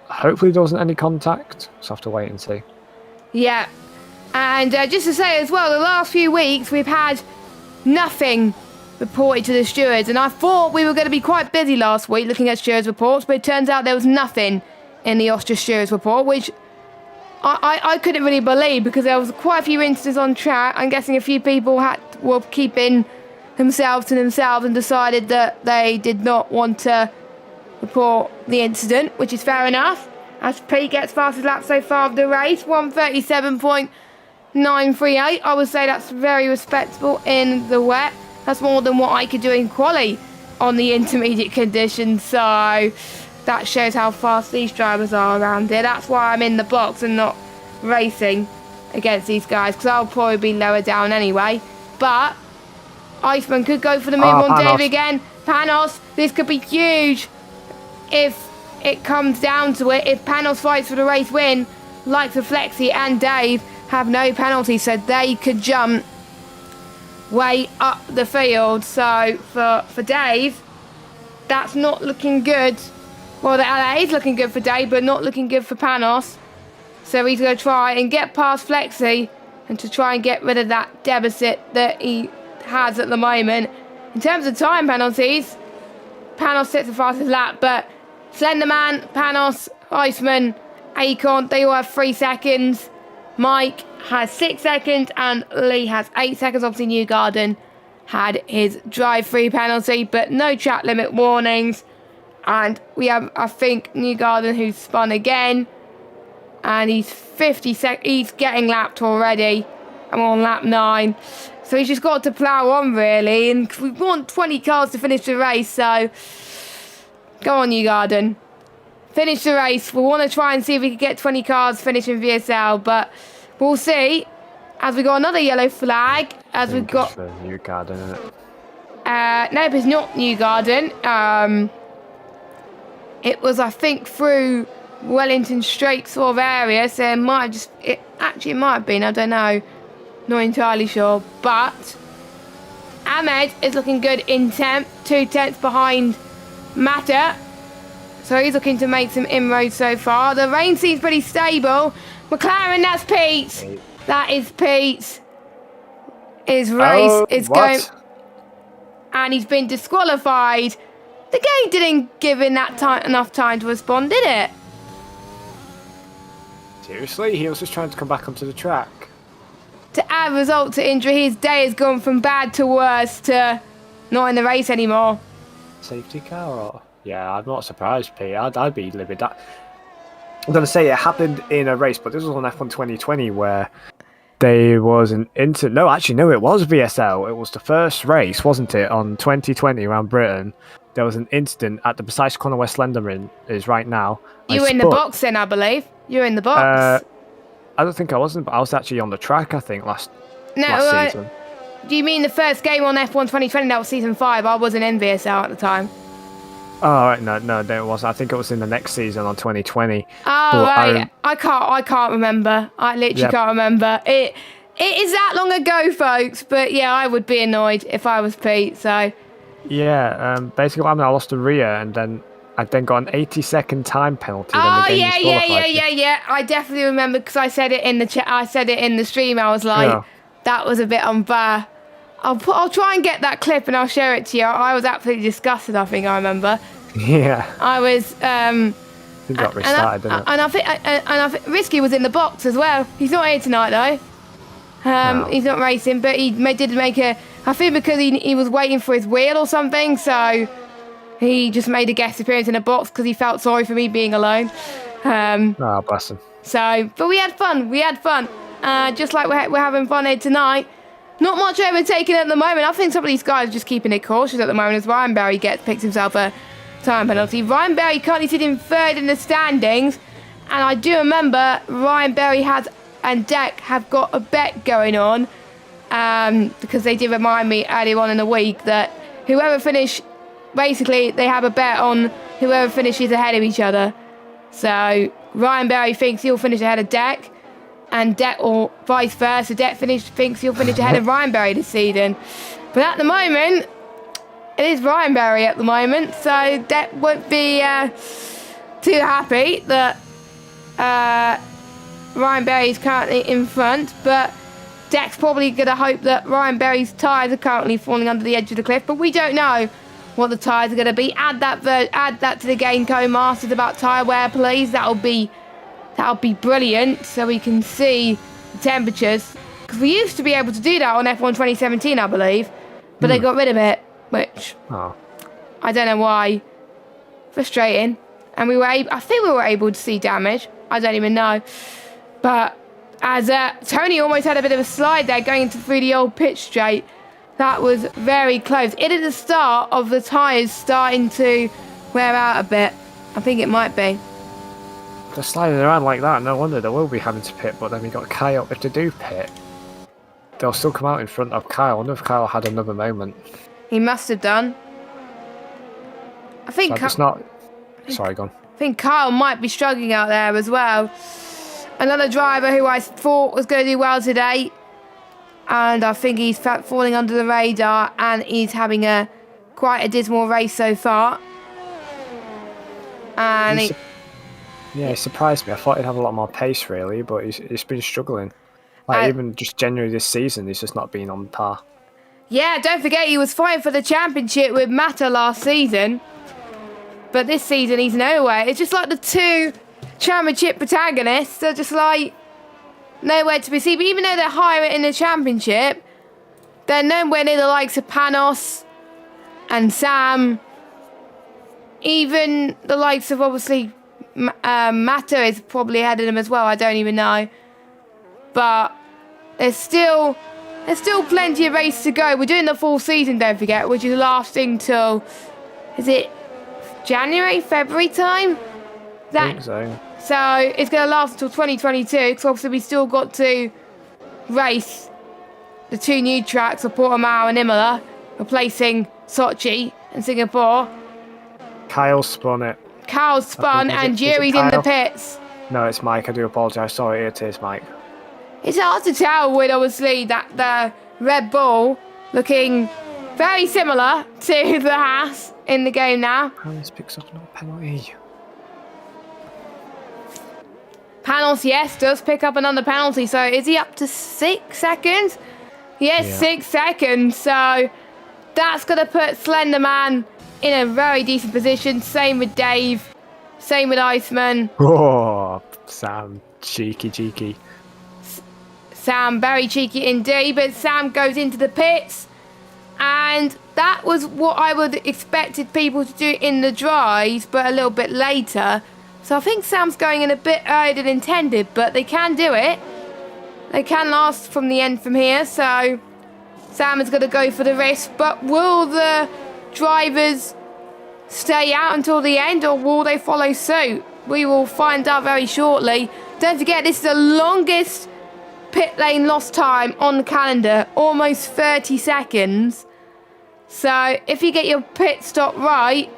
hopefully there wasn't any contact. So I'll have to wait and see. Yeah. And just to say as well, the last few weeks we've had nothing reported to the stewards. And I thought we were going to be quite busy last week looking at stewards' reports. But it turns out there was nothing in the Austria stewards' report, which... I couldn't really believe because there was quite a few incidents on track. I'm guessing a few people were keeping themselves to themselves and decided that they did not want to report the incident, which is fair enough. As Pete gets fastest lap so far of the race, 1:37.938. I would say that's very respectable in the wet. That's more than what I could do in quali on the intermediate conditions. So... that shows how fast these drivers are around here. That's why I'm in the box and not racing against these guys, because I'll probably be lower down anyway. But Iceman could go for the move on Panos. Dave again. Panos, this could be huge if it comes down to it. If Panos fights for the race win, like the Flexi and Dave, have no penalties, so they could jump way up the field. So for Dave, that's not looking good. Well, the LA is looking good for Dave, but not looking good for Panos. So he's going to try and get past Flexi and to try and get rid of that deficit that he has at the moment. In terms of time penalties, Panos sits the fastest lap, but Slenderman, Panos, Iceman, Acorn, they all have 3 seconds. Mike has 6 seconds and Lee has 8 seconds. Obviously, Newgarden had his drive-through penalty, but no track limit warnings. And we have, I think, Newgarden who's spun again. And he's 50 seconds. He's getting lapped already. I'm on lap 9. So he's just got to plough on, really. And we want 20 cars to finish the race, so go on, Newgarden. Finish the race. We want to try and see if we can get 20 cars finishing VSL, but we'll see. As we got another yellow flag. As we've got Newgarden, isn't it? Nope, it's not Newgarden. It was, I think, through Wellington Straight sort of area, so it might have been, I don't know. Not entirely sure, but Ahmed is looking good in 10th, 2 tenths behind Mata. So he's looking to make some inroads so far. The rain seems pretty stable. McLaren, that's Pete. That is Pete. His race is going... And he's been disqualified. The game didn't give him enough time to respond, did it? Seriously? He was just trying to come back onto the track. To add result to injury, his day has gone from bad to worse to not in the race anymore. Safety car or... Yeah, I'm not surprised, Pete. I'd be livid. I'm going to say it happened in a race, but this was on F1 2020 where there was an incident. No, actually, no, it was VSL. It was the first race, wasn't it, on 2020 around Britain. There was an incident at the precise corner where Slenderman is right now. You were in the box then, I believe. You were in the box. I don't think I wasn't, but I was actually on the track, I think, last season. Do you mean the first game on F1 2020? That was season 5. I wasn't in VSL at the time. Oh, right, no, it wasn't. I think it was in the next season on 2020. Oh, right. I can't remember. I literally can't remember. It is that long ago, folks. But yeah, I would be annoyed if I was Pete. So yeah, basically, I lost a rear, and then I got an 80-second time penalty. Oh yeah. I definitely remember because I said it in the chat. I said it in the stream. I was like, that was a bit unfair. I'll try and get that clip and I'll share it to you. I was absolutely disgusted. I think I remember. Yeah. I was. It got restarted, didn't it? And I think Risky was in the box as well. He's not here tonight though. No. He's not racing, but he did make a. I think because he was waiting for his wheel or something, so he just made a guest appearance in a box because he felt sorry for me being alone. Oh, bless him. So, but we had fun. Just like we're having fun here tonight. Not much overtaking at the moment. I think some of these guys are just keeping it cautious at the moment as Ryan Berry picks himself a time penalty. Ryan Berry currently sitting 3rd in the standings. And I do remember Ryan Berry and Deck have got a bet going on. Because they did remind me earlier on in the week that basically they have a bet on whoever finishes ahead of each other. So Ryan Berry thinks he'll finish ahead of Deck. And Deck, or vice versa, Deck thinks he'll finish ahead of Ryan Berry this season. But at the moment, it is Ryan Berry at the moment, so Deck won't be too happy that Ryan Berry is currently in front. But Deck's probably going to hope that Ryan Berry's tyres are currently falling under the edge of the cliff. But we don't know what the tyres are going to be. Add that to the game, Co-Masters, about tyre wear, please. That'll be brilliant, so we can see the temperatures. Because we used to be able to do that on F1 2017, I believe. But they got rid of it, which I don't know why. Frustrating. And I think we were able to see damage. I don't even know. But as Tony almost had a bit of a slide there going through the old pitch straight. That was very close. It is the start of the tyres starting to wear out a bit. I think it might be. They're sliding around like that, no wonder they will be having to pit, but then we got Kyle. If they do pit, they'll still come out in front of Kyle. I wonder if Kyle had another moment. He must have done. I think Sorry, go on. I think Kyle might be struggling out there as well. another driver who I thought was going to do well today. And I think he's falling under the radar, and he's having quite a dismal race so far. And he surprised me. I thought he'd have a lot more pace, really, but he's been struggling. Like, even just generally this season, he's just not been on par. Yeah, don't forget he was fighting for the championship with Mata last season. But this season, he's nowhere. It's just like the two championship protagonists. They're just like nowhere to be seen. But even though they're higher in the championship, they're nowhere near the likes of Panos and Sam. Even the likes of, obviously, Mata is probably ahead of them as well. I don't even know. But there's still plenty of race to go. We're doing the full season, don't forget, which is lasting till, is it January, February time? I think so. So it's going to last until 2022, because obviously we still got to race the two new tracks of Portimao and Imola, replacing Sochi and Singapore. Kyle spun it. Kyle spun and Yuri's in the pits. No, it's Mike. I do apologise. Sorry, it is Mike. It's hard to tell with, obviously, that the Red Bull looking very similar to the Haas in the game now. Panos picks up another penalty. Panos, yes, does pick up another penalty. So is he up to 6 seconds? Yes, yeah. 6 seconds. So that's going to put Slenderman in a very decent position. Same with Dave. Same with Iceman. Oh, Sam. Cheeky. Sam, very cheeky indeed. But Sam goes into the pits. And that was what I would have expected people to do in the drives, but a little bit later. So I think Sam's going in a bit earlier than intended, but they can do it. They can last from the end from here. So Sam is going to go for the risk. But will the drivers stay out until the end, or will they follow suit? We will find out very shortly. Don't forget, this is the longest pit lane lost time on the calendar, almost 30 seconds. So if you get your pit stop right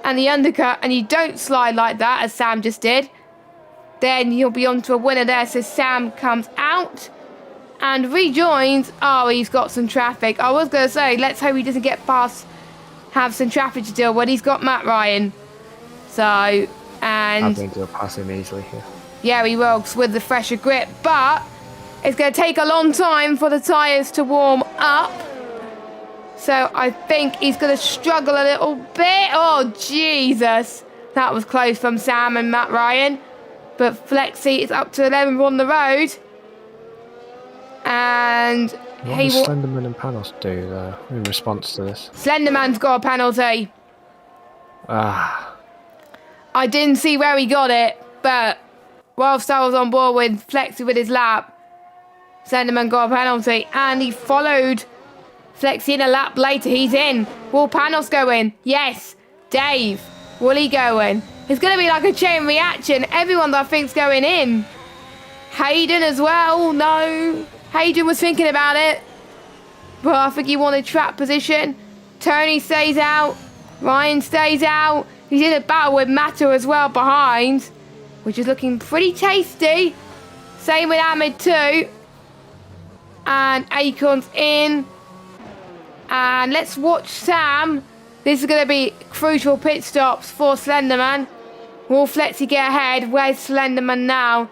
and the undercut, and you don't slide like that as Sam just did, then you'll be on to a winner there. So Sam comes out and rejoins. Oh, he's got some traffic. I was going to say, let's hope he doesn't get past, have some traffic to deal with. He's got Matt Ryan. So, and I'm going to pass him easily here. Yeah, he will, with the fresher grip. But it's going to take a long time for the tyres to warm up. So I think he's going to struggle a little bit. Oh, Jesus. That was close from Sam and Matt Ryan. But Flexi is up to 11 on the road. And what does Slenderman and Panos do there in response to this? Slenderman's got a penalty. Ah. I didn't see where he got it, but whilst I was on board with Flexi with his lap, Slenderman got a penalty, and he followed Flexi in a lap later. He's in. Will Panos go in? Yes. Dave, will he go in? It's going to be like a chain reaction. Everyone that I think's going in. Hayden as well. No. Hayden was thinking about it, but I think he wanted trap position. Tony stays out. Ryan stays out. He's in a battle with Mato as well behind, which is looking pretty tasty. Same with Ahmed too. And Acorn's in. And let's watch Sam. This is going to be crucial pit stops for Slenderman. Will Flexi get ahead? Where's Slenderman now?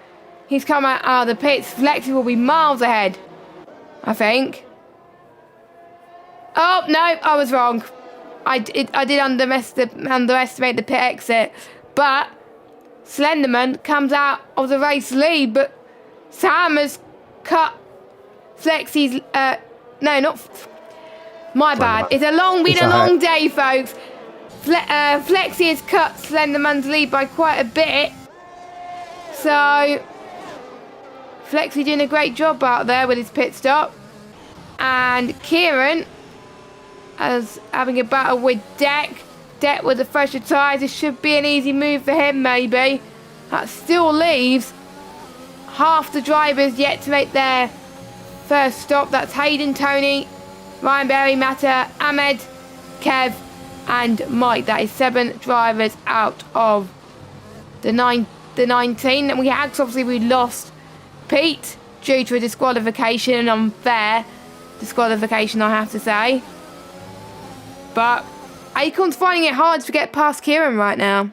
He's come out of the pits. Flexi will be miles ahead, I think. Oh, no, I was wrong. I did underestimate the pit exit. But Slenderman comes out of the race lead. But Sam has cut Flexi's... no, not... My bad. It's been a long day, folks. Flexi has cut Slenderman's lead by quite a bit. So, Flexi doing a great job out there with his pit stop. And Kieran is having a battle with Deck. Deck with the fresher tyres. It should be an easy move for him, maybe. That still leaves half the drivers yet to make their first stop. That's Hayden, Tony, Ryan Berry, Mata, Ahmed, Kev, and Mike. That is 7 drivers out of the 19. And we had, obviously, we lost repeat due to a disqualification, an unfair disqualification, I have to say. But Acorn's finding it hard to get past Kieran right now.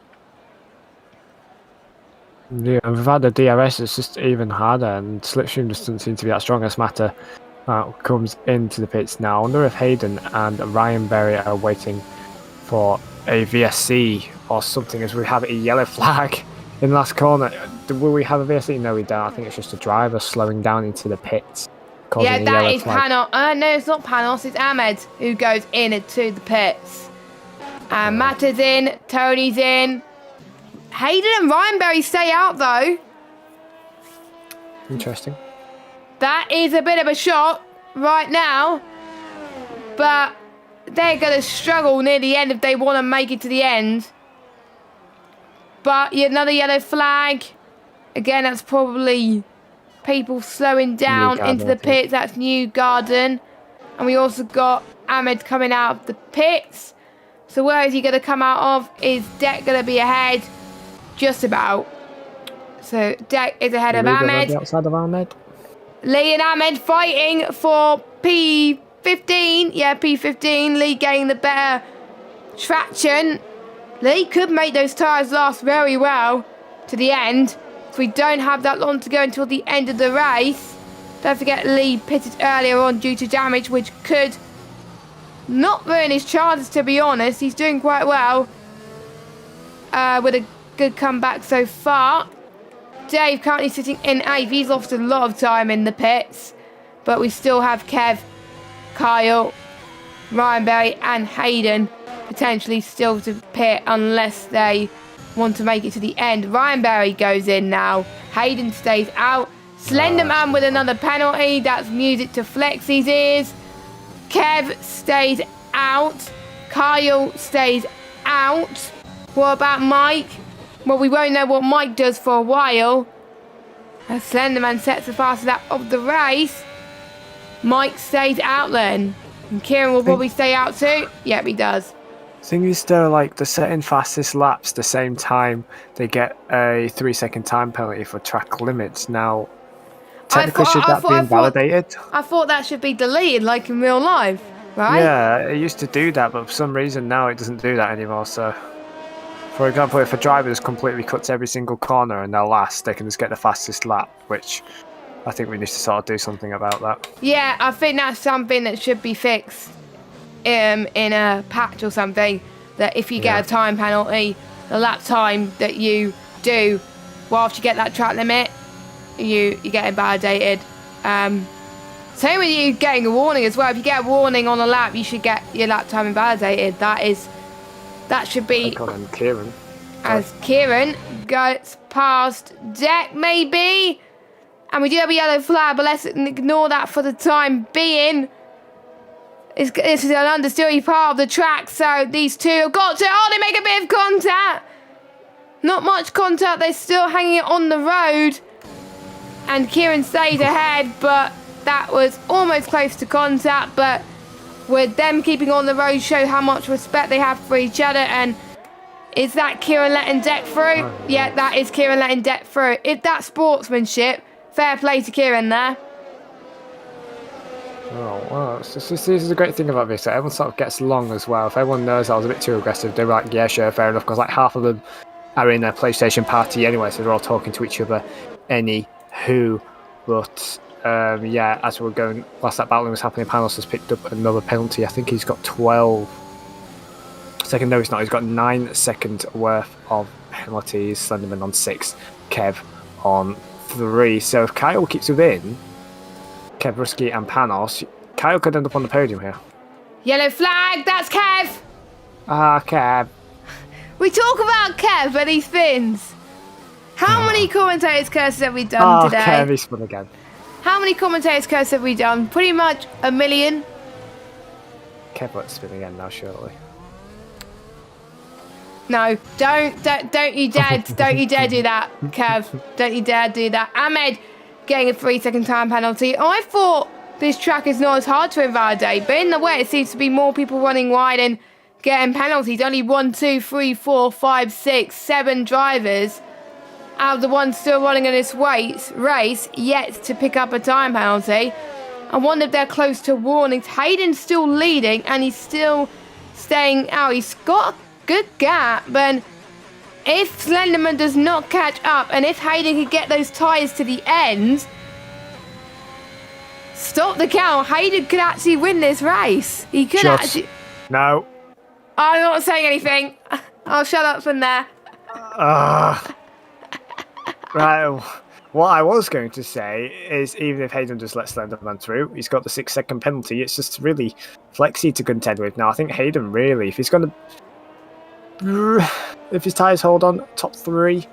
Yeah, and without the DRS, it's just even harder, and Slipstream just doesn't seem to be that strongest matter. Comes into the pits now. I wonder if Hayden and Ryan Berry are waiting for a VSC or something, as we have a yellow flag in the last corner. Will we have a VSC? No, we don't. I think it's just a driver slowing down into the pits. Yeah, that is Panos. No, it's not Panos. It's Ahmed who goes into the pits. Matta's in. Tony's in. Hayden and Ryan Berry stay out, though. Interesting. That is a bit of a shock right now. But they're going to struggle near the end if they want to make it to the end. But another yellow flag. Again, that's probably people slowing down into the pits. That's Newgarden. And we also got Ahmed coming out of the pits. So where is he going to come out of? Is Deck going to be ahead? Just about. So Deck is ahead of Ahmed. Outside of Ahmed. Lee and Ahmed fighting for P15. Yeah, P15. Lee getting the better traction. Lee could make those tyres last very well to the end. So we don't have that long to go until the end of the race. Don't forget Lee pitted earlier on due to damage, which could not ruin his chances, to be honest. He's doing quite well with a good comeback so far. Dave currently sitting in 8th. He's lost a lot of time in the pits. But we still have Kev, Kyle, Ryan Berry and Hayden potentially still to pit unless they want to make it to the end. Ryan Berry goes in now. Hayden stays out. Slenderman with another penalty. That's music to Flexy's ears. Kev stays out. Kyle stays out. What about Mike? Well, we won't know what Mike does for a while. As Slenderman sets the fastest lap of the race. Mike stays out then. And Kieran will probably stay out too. Yep, he does. Thing is, though, like the second fastest laps, the same time they get a 3-second time penalty for track limits. Now, technically, should that be invalidated? I thought that should be deleted, like in real life, right? Yeah, it used to do that, but for some reason now it doesn't do that anymore. So, for example, if a driver just completely cuts every single corner and they're last, they can just get the fastest lap, which I think we need to sort of do something about that. Yeah, I think that's something that should be fixed in a patch or something. That if you get a time penalty, the lap time that you do whilst you get that track limit, you get invalidated. Same with you getting a warning as well. If you get a warning on a lap, you should get your lap time invalidated. That should be Kieran. As Kieran gets past Deck, maybe. And we do have a yellow flag, but let's ignore that for the time being. This is an understeery part of the track, so these two have got to... Oh, they make a bit of contact. Not much contact. They're still hanging it on the road. And Kieran stays ahead, but that was almost close to contact. But with them keeping on the road, show how much respect they have for each other. And is that Kieran letting Deck through? Yeah, that is Kieran letting Deck through. If that's sportsmanship, fair play to Kieran there. Oh, well, this is a great thing about this. Everyone sort of gets along as well. If everyone knows I was a bit too aggressive, they're like, yeah, sure, fair enough. Because like half of them are in a PlayStation party anyway, so they're all talking to each other. Anywho, but yeah, as we're going, whilst that battling was happening, Panos has picked up another penalty. I think he's got 12 second. No, he's not. He's got 9 seconds worth of penalties. Slenderman on 6, Kev on 3. So if Kyle keeps within Kev, Rusky and Panos, Kyle could end up on the podium here. Yellow flag, that's Kev. Kev. We talk about Kev and he spins. How many commentators curses have we done today? Kev, he spun again. How many commentators curses have we done? Pretty much 1 million. Kev won't spin again now, surely. No, don't you dare, don't you dare do that, Kev. Don't you dare do that. Ahmed getting a 3-second time penalty. I thought this track is not as hard to invalidate, but in the wet it seems to be more people running wide and getting penalties. Only 1, 2, 3, 4, 5, 6, 7 drivers out of the ones still running in this race yet to pick up a time penalty. I wonder if they're close to warnings. Hayden's still leading and he's still staying out. He's got a good gap, but if Slenderman does not catch up and if Hayden could get those tyres to the end, stop the count, Hayden could actually win this race. He could actually... No. I'm not saying anything. I'll shut up from there. Right. What I was going to say is, even if Hayden just lets Slenderman through, he's got the 6-second penalty. It's just really Flexi to contend with now. I think Hayden really, if he's going to, if his tyres hold on, top 3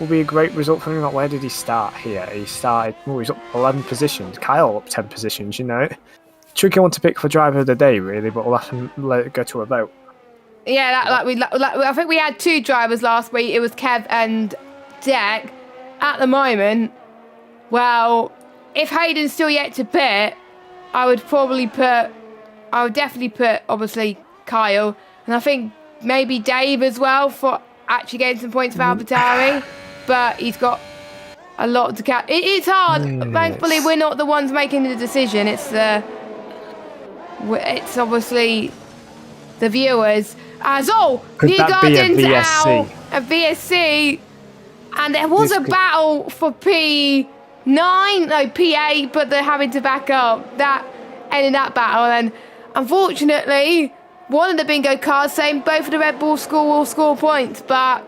will be a great result for him. Like, where did he start here? He started, he's up 11 positions. Kyle up 10 positions, you know. Tricky one to pick for driver of the day, really, but we'll have to let it go to a vote. Yeah, I think we had 2 drivers last week. It was Kev and Deck. At the moment, well, if Hayden's still yet to pit, I would definitely put, obviously, Kyle. And I think maybe Dave as well for actually getting some points for AlphaTauri. But he's got a lot to catch. It's hard. Thankfully, we're not the ones making the decision. It's obviously the viewers. Could that be a VSC? A VSC. And there was a battle for P8, but they're having to back up. That ended that battle. And unfortunately, one of the bingo cards saying both of the Red Bull school will score points, but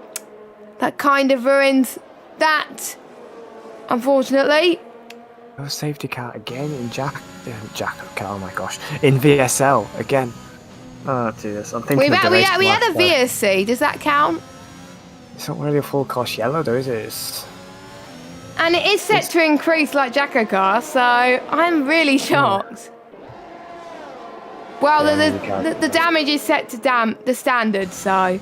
that kind of ruins that, unfortunately. No safety car again in oh my gosh, in VSL again. Oh, Jesus. I'm thinking we had a VSC. Does that count? It's not really a full course yellow, though, is it? And it is set to increase like Jacko car, so I'm really shocked. Well, the damage is set to the standard, so.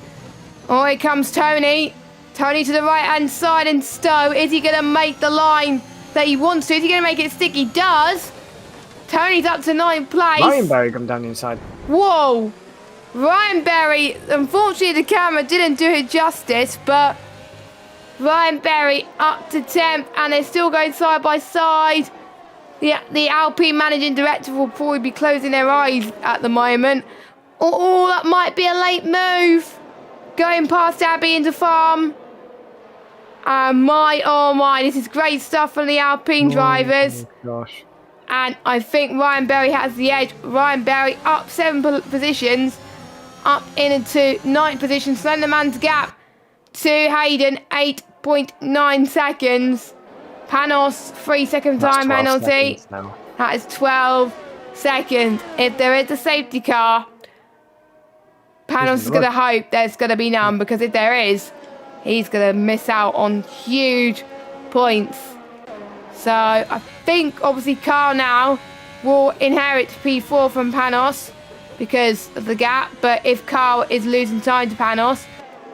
Oh, here comes Tony. Tony to the right-hand side in Stowe. Is he going to make the line that he wants to? Is he going to make it stick? He does. Tony's up to 9th place. Ryan Berry come down the inside. Whoa. Ryan Berry, unfortunately the camera didn't do it justice, but Ryan Berry up to 10th and they're still going side by side. The Alpine managing director will probably be closing their eyes at the moment. Oh, that might be a late move. Going past Abbey into farm. And oh my, this is great stuff from the Alpine drivers. Oh gosh. And I think Ryan Berry has the edge. Ryan Berry up 7 positions. Up into 9th position. Slenderman's gap to Hayden, 8.9 seconds. Panos, 3-second time penalty. That is 12 seconds. If there is a safety car, Panos is going to hope there's going to be none, because if there is, he's going to miss out on huge points. So I think obviously Carl now will inherit P4 from Panos because of the gap, but if Carl is losing time to Panos,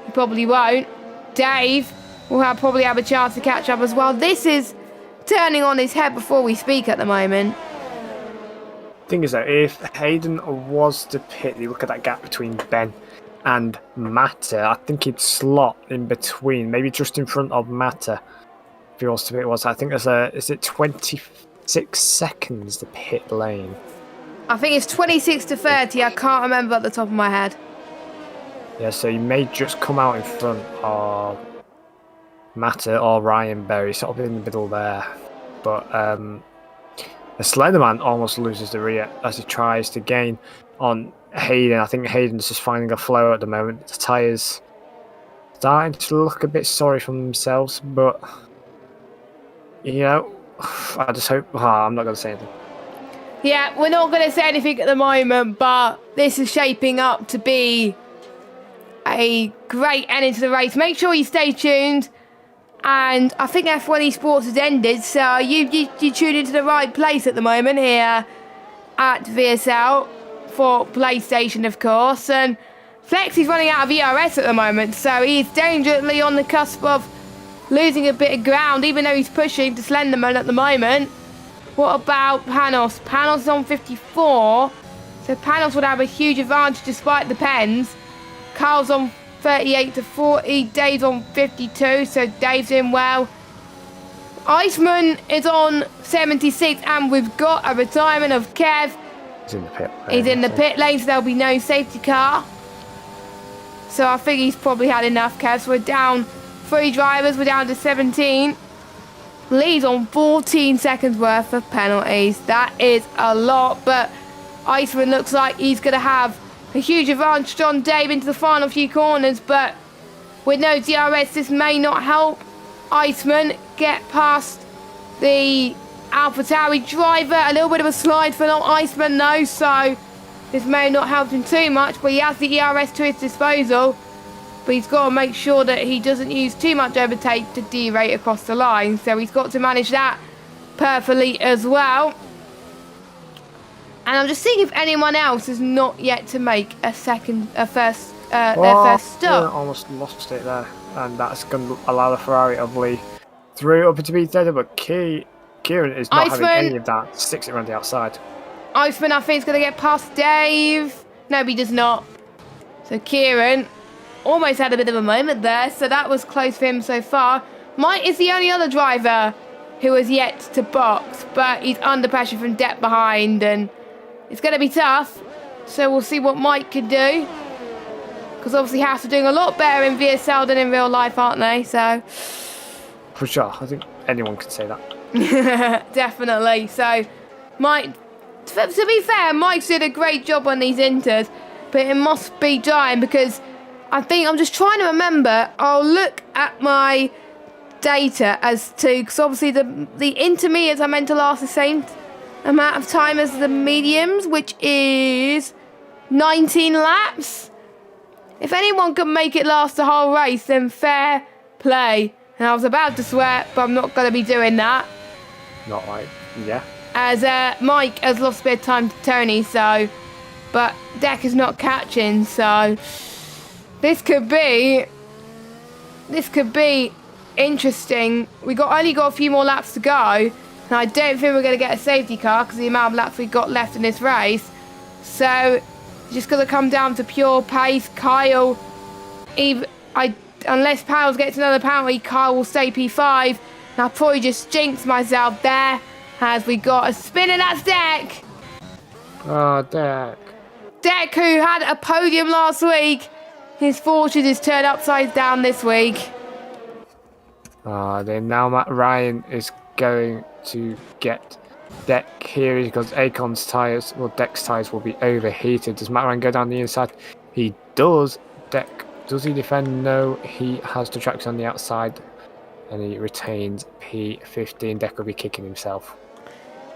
he probably won't. Dave will probably have a chance to catch up as well. This is turning on his head before we speak at the moment. Thing is though, if Hayden was to pit, you look at that gap between Ben and Matter, I think he'd slot in between, maybe just in front of Matter. If he was to pit, I think there's is it 26 seconds to pit lane? I think it's 26 to 30, I can't remember at the top of my head. Yeah, so you may just come out in front of Matter or Ryan Berry, sort of in the middle there. But the Slenderman almost loses the rear as he tries to gain on Hayden. I think Hayden's just finding a flow at the moment. The tyres starting to look a bit sorry for themselves, but you know, I just hope. I'm not going to say anything. Yeah, we're not going to say anything at the moment, but this is shaping up to be a great ending to the race. Make sure you stay tuned. And I think F1 Esports has ended, so you tune into the right place at the moment here at VSL for PlayStation, of course. And Flex is running out of ERS at the moment, so he's dangerously on the cusp of losing a bit of ground, even though he's pushing to Slenderman at the moment. What about Panos? Panos is on 54, so Panos would have a huge advantage despite the pens. Carl's on 38 to 40. Dave's on 52, so Dave's in well. Iceman is on 76, and we've got a retirement of Kev. He's in the pit lane. He's in the pit lane, so there'll be no safety car. So I think he's probably had enough, Kev. So we're down 3 drivers. We're down to 17. Lee's on 14 seconds worth of penalties. That is a lot, but Iceman looks like he's going to have a huge advantage on Dave into the final few corners, but with no DRS, this may not help Iceman get past the AlphaTauri driver. A little bit of a slide for Iceman though, so this may not help him too much, but he has the ERS to his disposal. But he's got to make sure that he doesn't use too much overtake to derate across the line, so he's got to manage that perfectly as well. And I'm just seeing if anyone else is not yet to make their first stop. Almost lost it there, and that's going to allow the Ferrari of Lee through up to be dead, but Kieran is not having any of that. Sticks it around the outside. Iceman, I think, is going to get past Dave. No, he does not. So Kieran almost had a bit of a moment there, so that was close for him so far. Mike is the only other driver who has yet to box, but he's under pressure from depth behind, and it's going to be tough. So we'll see what Mike can do, because obviously Haas are doing a lot better in VSL than in real life, aren't they? So for sure, I think anyone can say that. Definitely. So Mike, to be fair, Mike's did a great job on these inters, but it must be dying, because I think I'm just trying to remember. I'll look at my data as to, because obviously the intermediates are meant to last the same amount of time as the mediums, which is 19 laps. If anyone can make it last the whole race, then fair play. And I was about to swear, but I'm not going to be doing that. Not like, yeah. As Mike has lost a bit of time to Tony, so, but Deck is not catching, so this could be interesting. Only got a few more laps to go, and I don't think we're going to get a safety car because of the amount of laps we've got left in this race. So it's just going to come down to pure pace. Kyle, unless Powell gets another penalty, Kyle will stay P5. And I'll probably just jinx myself there, as we got a spin, and that's Deck. Oh, Deck. Deck, who had a podium last week, his fortune is turned upside down this week. Then now Matt Ryan is going to get Deck here because Acon's tyres, Deck's tyres will be overheated. Does Matt Ryan go down the inside? He does. Deck, does he defend? No, he has the traction on the outside, and he retains P15. Deck will be kicking himself.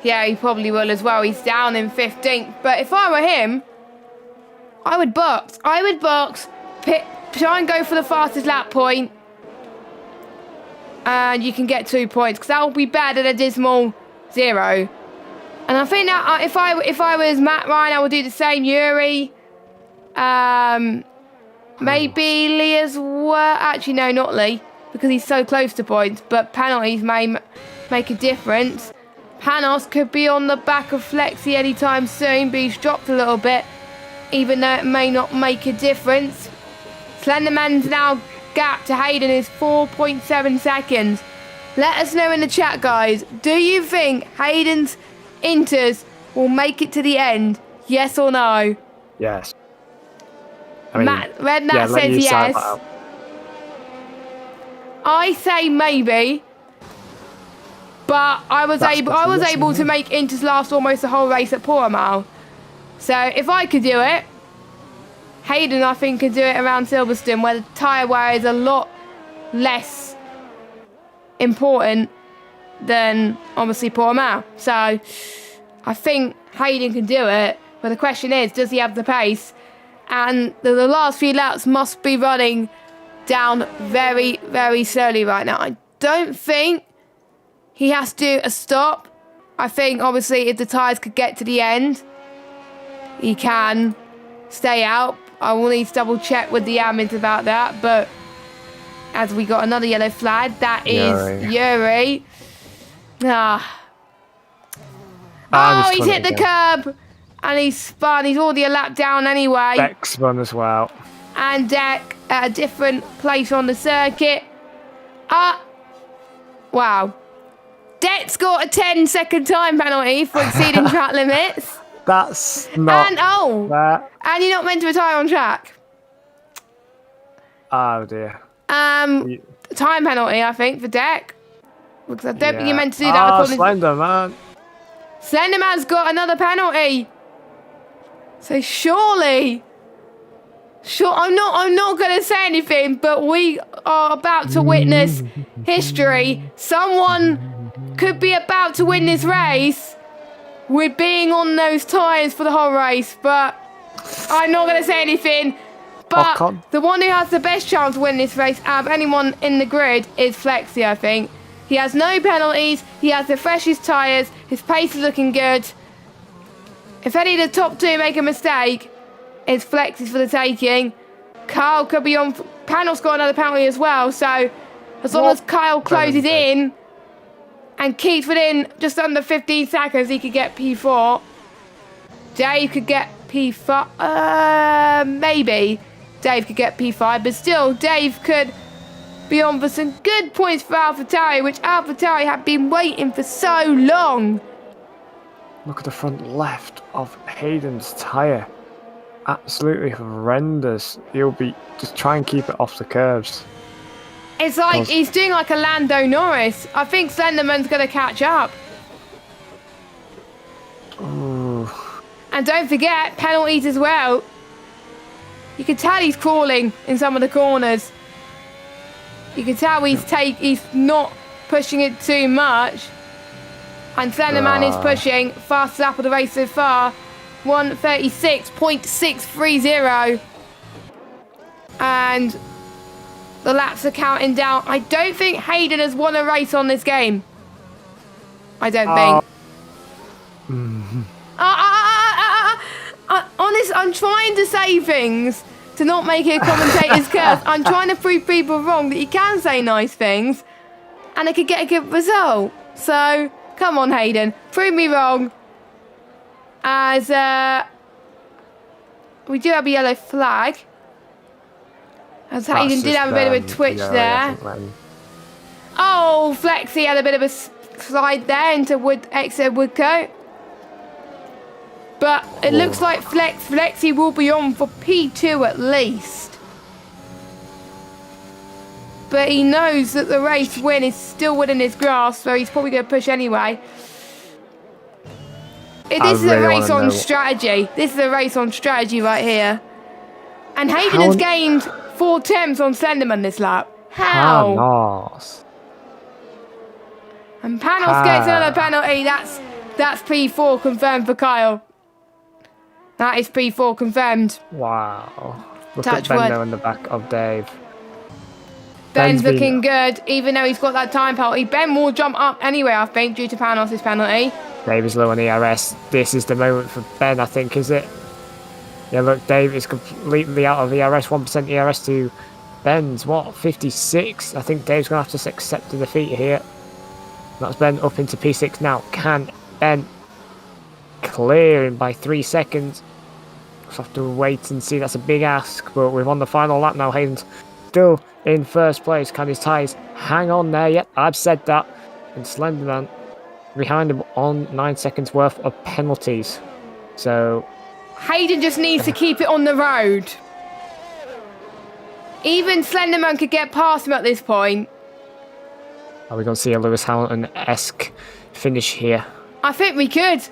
Yeah, he probably will as well. He's down in 15th. But if I were him, I would box. Try and go for the fastest lap point, and you can get 2 points, because that will be better than a dismal 0. And I think that if I was Matt Ryan, I would do the same. Yuri, maybe Lee as well. Actually, no, not Lee, because he's so close to points. But penalties may make a difference. Panos could be on the back of Flexi anytime soon, but he's dropped a little bit, even though it may not make a difference. Slenderman's now gap to Hayden is 4.7 seconds. Let us know in the chat, guys. Do you think Hayden's inters will make it to the end? Yes or no? Yes. I mean, Redknapp says yes. I say maybe. But I was able to make inters last almost the whole race at Portimao. So if I could do it, Hayden, I think, could do it around Silverstone, where the tyre wear is a lot less important than, obviously, Portimao. So I think Hayden can do it. But the question is, does he have the pace? And the last few laps must be running down very, very slowly right now. I don't think he has to do a stop. I think, obviously, if the tyres could get to the end, he can stay out. I will need to double check with the admins about that. But as we got another yellow flag, that is Yuri. Oh, he's hit the curb. And he's spun. He's already a lap down anyway. Deck spun as well. And Deck at a different place on the circuit. Wow. Deck's got a 10-second time penalty for exceeding track limits. That's not. And you're not meant to retire on track. Oh dear. Time penalty, I think, for Deck. Because I don't think you're meant to do that. Slenderman. Slenderman's got another penalty. So surely, I'm not going to say anything, but we are about to witness history. Someone could be about to win this race with being on those tyres for the whole race, but I'm not going to say anything. But the one who has the best chance to win this race out of anyone in the grid is Flexi, I think. He has no penalties, he has the freshest tyres, his pace is looking good. If any of the top two make a mistake, it's Flexi's for the taking. Kyle could be on. Panel's got another penalty as well, so as long as Kyle closes in and keeps within just under 15 seconds, he could get P4. Dave could get P5. Maybe Dave could get P5, but still, Dave could be on for some good points for AlphaTauri, which AlphaTauri have been waiting for so long. Look at the front left of Hayden's tyre. Absolutely horrendous. He'll be just try and keep it off the curves. It's like he's doing like a Lando Norris. I think Slenderman's going to catch up. Ooh. And don't forget, penalties as well. You can tell he's crawling in some of the corners. You can tell he's not pushing it too much. And Slenderman is pushing. Fastest lap of the race so far. 1:36.630. And the laps are counting down. I don't think Hayden has won a race on this game. I don't think. Honest, I'm trying to say things to not make it a commentator's curse. I'm trying to prove people wrong that you can say nice things and it could get a good result. So, come on, Hayden. Prove me wrong. As we do have a yellow flag. As Hayden did have a bit of a twitch there. Oh, Flexi had a bit of a slide there into exit Woodcote. But it looks like Flexi will be on for P2 at least. But he knows that the race win is still within his grasp, so he's probably going to push anyway. This is a race on strategy. This is a race on strategy right here. And Hayden has gained 4 temps on Slenderman this lap. How? Panos. And Panos gets another penalty. That's P4 confirmed for Kyle. That is P4 confirmed. Wow. Look at Ben there in the back of Dave. Ben's looking good, even though he's got that time penalty. Ben will jump up anyway, I think, due to Panos' penalty. Dave is low on ERS. This is the moment for Ben, I think, is it? Yeah, look, Dave is completely out of ERS. 1% ERS to Ben's, 56? I think Dave's going to have to accept the defeat here. That's Ben up into P6 now. Can Ben clear him by 3 seconds? Just have to wait and see. That's a big ask, but we're on the final lap now. Hayden's still in first place. Can his tyres hang on there? Yep, I've said that. And Slenderman behind him on 9 seconds worth of penalties. So Hayden just needs to keep it on the road. Even Slenderman could get past him at this point. Are we going to see a Lewis Hamilton-esque finish here? I think we could.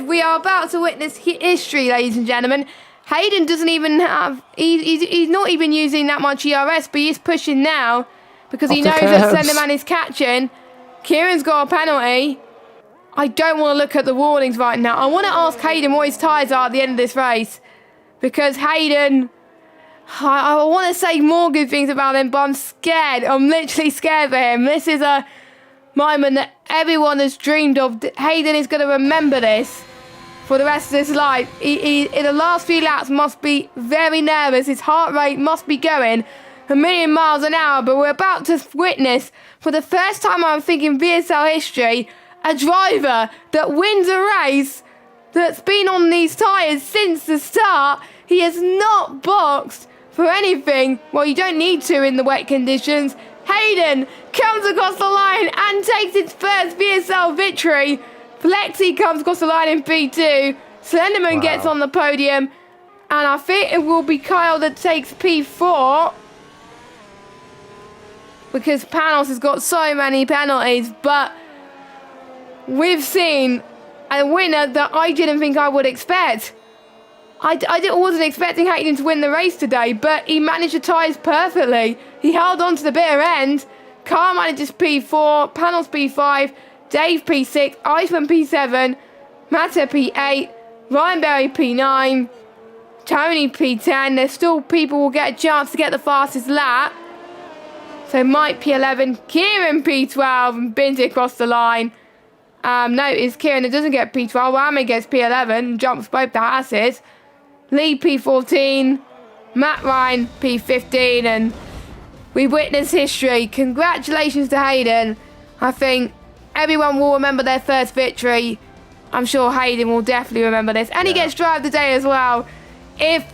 We are about to witness history, ladies and gentlemen. Hayden doesn't even have... He's not even using that much ERS, but he's pushing now because he knows that Slenderman is catching. Kieran's got a penalty. I don't want to look at the warnings right now. I want to ask Hayden what his tyres are at the end of this race. Because Hayden... I want to say more good things about him, but I'm scared. I'm literally scared for him. This is a moment that everyone has dreamed of. Hayden is going to remember this for the rest of his life. He in the last few laps must be very nervous. His heart rate must be going a million miles an hour. But we're about to witness, for the first time I'm thinking VSL history, a driver that wins a race that's been on these tyres since the start. He has not boxed for anything, well, you don't need to in the wet conditions. Hayden comes across the line and takes his first VSL victory. Flexi comes across the line in P2. Slenderman gets on the podium. And I think it will be Kyle that takes P4. Because Panos has got so many penalties. But we've seen a winner that I didn't think I would expect. I wasn't expecting Hayden to win the race today, but he managed the tyres perfectly. He held on to the bitter end. Carl manages P4, Panos P5, Dave P6, Iceman P7, Matta P8, Ryan Berry P9, Tony P10. There's still people who will get a chance to get the fastest lap. So Mike P11, Kieran P12, and Binti across the line. Notice Kieran that doesn't get P12, Rami gets P11 and jumps both the Hasses. Lee P14, Matt Ryan P15, and we witness history. Congratulations to Hayden. I think everyone will remember their first victory. I'm sure Hayden will definitely remember this. And he gets drive of the day as well. If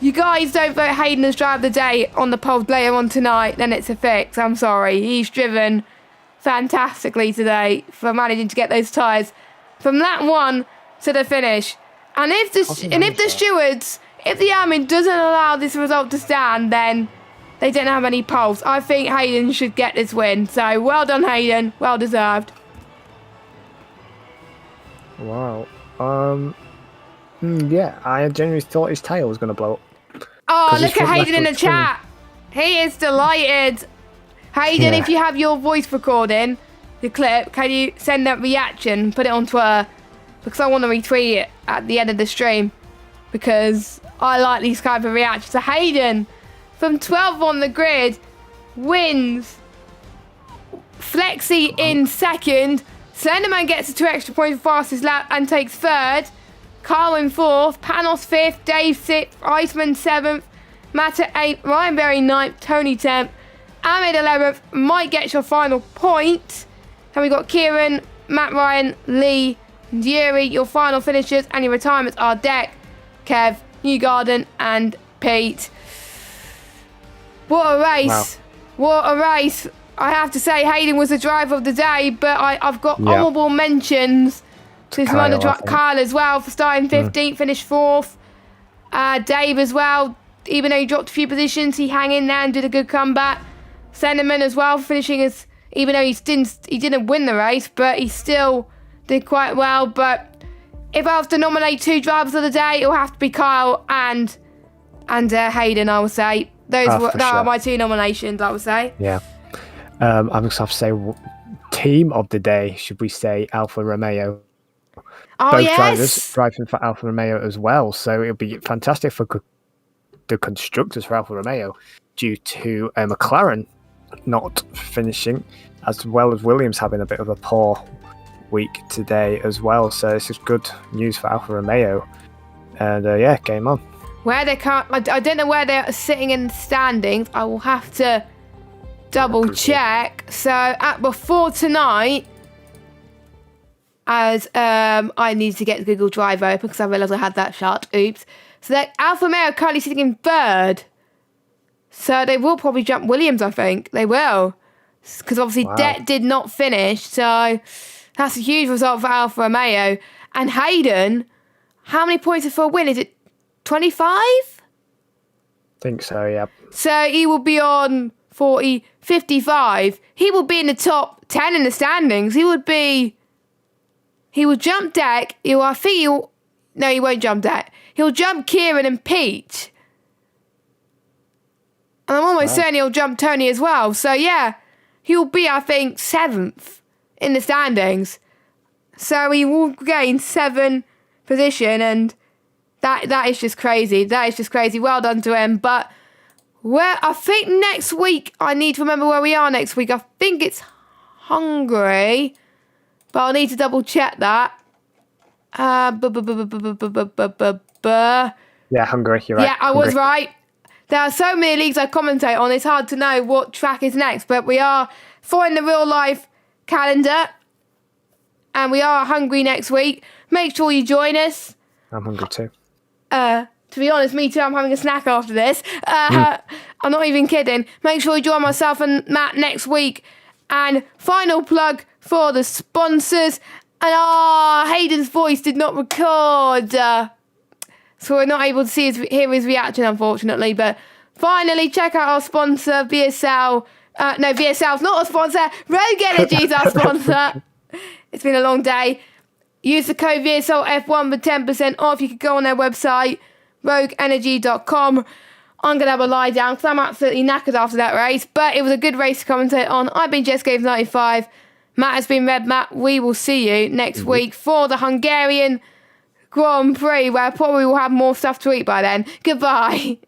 you guys don't vote Hayden as drive of the day on the polls later on tonight, then it's a fix. I'm sorry. He's driven fantastically today for managing to get those tyres from lap 1 to the finish. And if the stewards, if the admin doesn't allow this result to stand, then they don't have any polls. I think Hayden should get this win. So well done, Hayden. Well deserved. Wow. Yeah, I genuinely thought his tail was going to blow up. Oh, look at Hayden in the chat. He is delighted. Hayden, if you have your voice recording, the clip, can you send that reaction, put it on Twitter? Because I want to retweet it at the end of the stream. Because I like these kind of reactions. So Hayden, from 12th on the grid, wins. Flexi in second. Slenderman gets the 2 extra points for fastest lap and takes third. Carl in 4th. Panos 5th. Dave 6th. Iceman 7th. Matta 8th. Ryan Berry 9th. Tony 10th. Ahmed 11th. Mike gets your final point. Then we got Kieran, Matt Ryan, Lee, and Yuri. Your final finishers and your retirements are Deck, Kev, Newgarden, and Pete. What a race. Wow. What a race. I have to say Hayden was the driver of the day, but I've got honourable mentions to Kyle as well for starting 15th, finished 4th. Dave as well, even though he dropped a few positions, he hung in there and did a good comeback. Sentiment as well, finishing as, even though he didn't win the race, but he still did quite well. But if I have to nominate 2 drivers of the day, it'll have to be Kyle and Hayden, I would say. Those are my 2 nominations, I would say. Yeah. I'm just have to say, team of the day, should we say Alfa Romeo? Oh, both yes. drivers driving for Alfa Romeo as well, so it'll be fantastic for the constructors for Alfa Romeo due to McLaren not finishing, as well as Williams having a bit of a poor week today as well. So this is good news for Alfa Romeo, and game on. Where they can't, I don't know where they're sitting in the standings. I will have to double check. So before tonight, as I need to get the Google Drive open because I realised I had that shut. Oops. So that Alfa Romeo are currently sitting in 3rd. So they will probably jump Williams, I think. They will. Because obviously Det did not finish. So that's a huge result for Alfa Romeo. And Hayden, how many points for a win? Is it 25? Think so, yeah. So he will be on 40, 55. He will be in the top 10 in the standings. He will jump Deck. He won't jump Deck. He'll jump Kieran and Pete. And I'm almost certain he'll jump Tony as well. So yeah, he'll be, I think, 7th in the standings. So he will gain 7th position, and that is just crazy. That is just crazy. Well done to him. But I think next week, I need to remember where we are next week. I think it's Hungary, but I'll need to double check that. Yeah, Hungary, you're right. Yeah, I was right. There are so many leagues I commentate on, it's hard to know what track is next, but we are following the real life calendar, and we are hungry next week. Make sure you join us. I'm hungry too. To be honest, me too, I'm having a snack after this. I'm not even kidding. Make sure you join myself and Matt next week. And final plug for the sponsors. And Hayden's voice did not record. So we're not able to hear his reaction, unfortunately. But finally, check out our sponsor, VSL. No, VSL's not a sponsor. Rogue Energy's our sponsor. It's been a long day. Use the code VSL F1 for 10% off. You can go on their website, rogueenergy.com. I'm going to have a lie down because I'm absolutely knackered after that race. But it was a good race to commentate on. I've been Jess Games 95. Matt has been Red Matt. We will see you next week for the Hungarian Grand Prix, where probably we'll have more stuff to eat by then. Goodbye.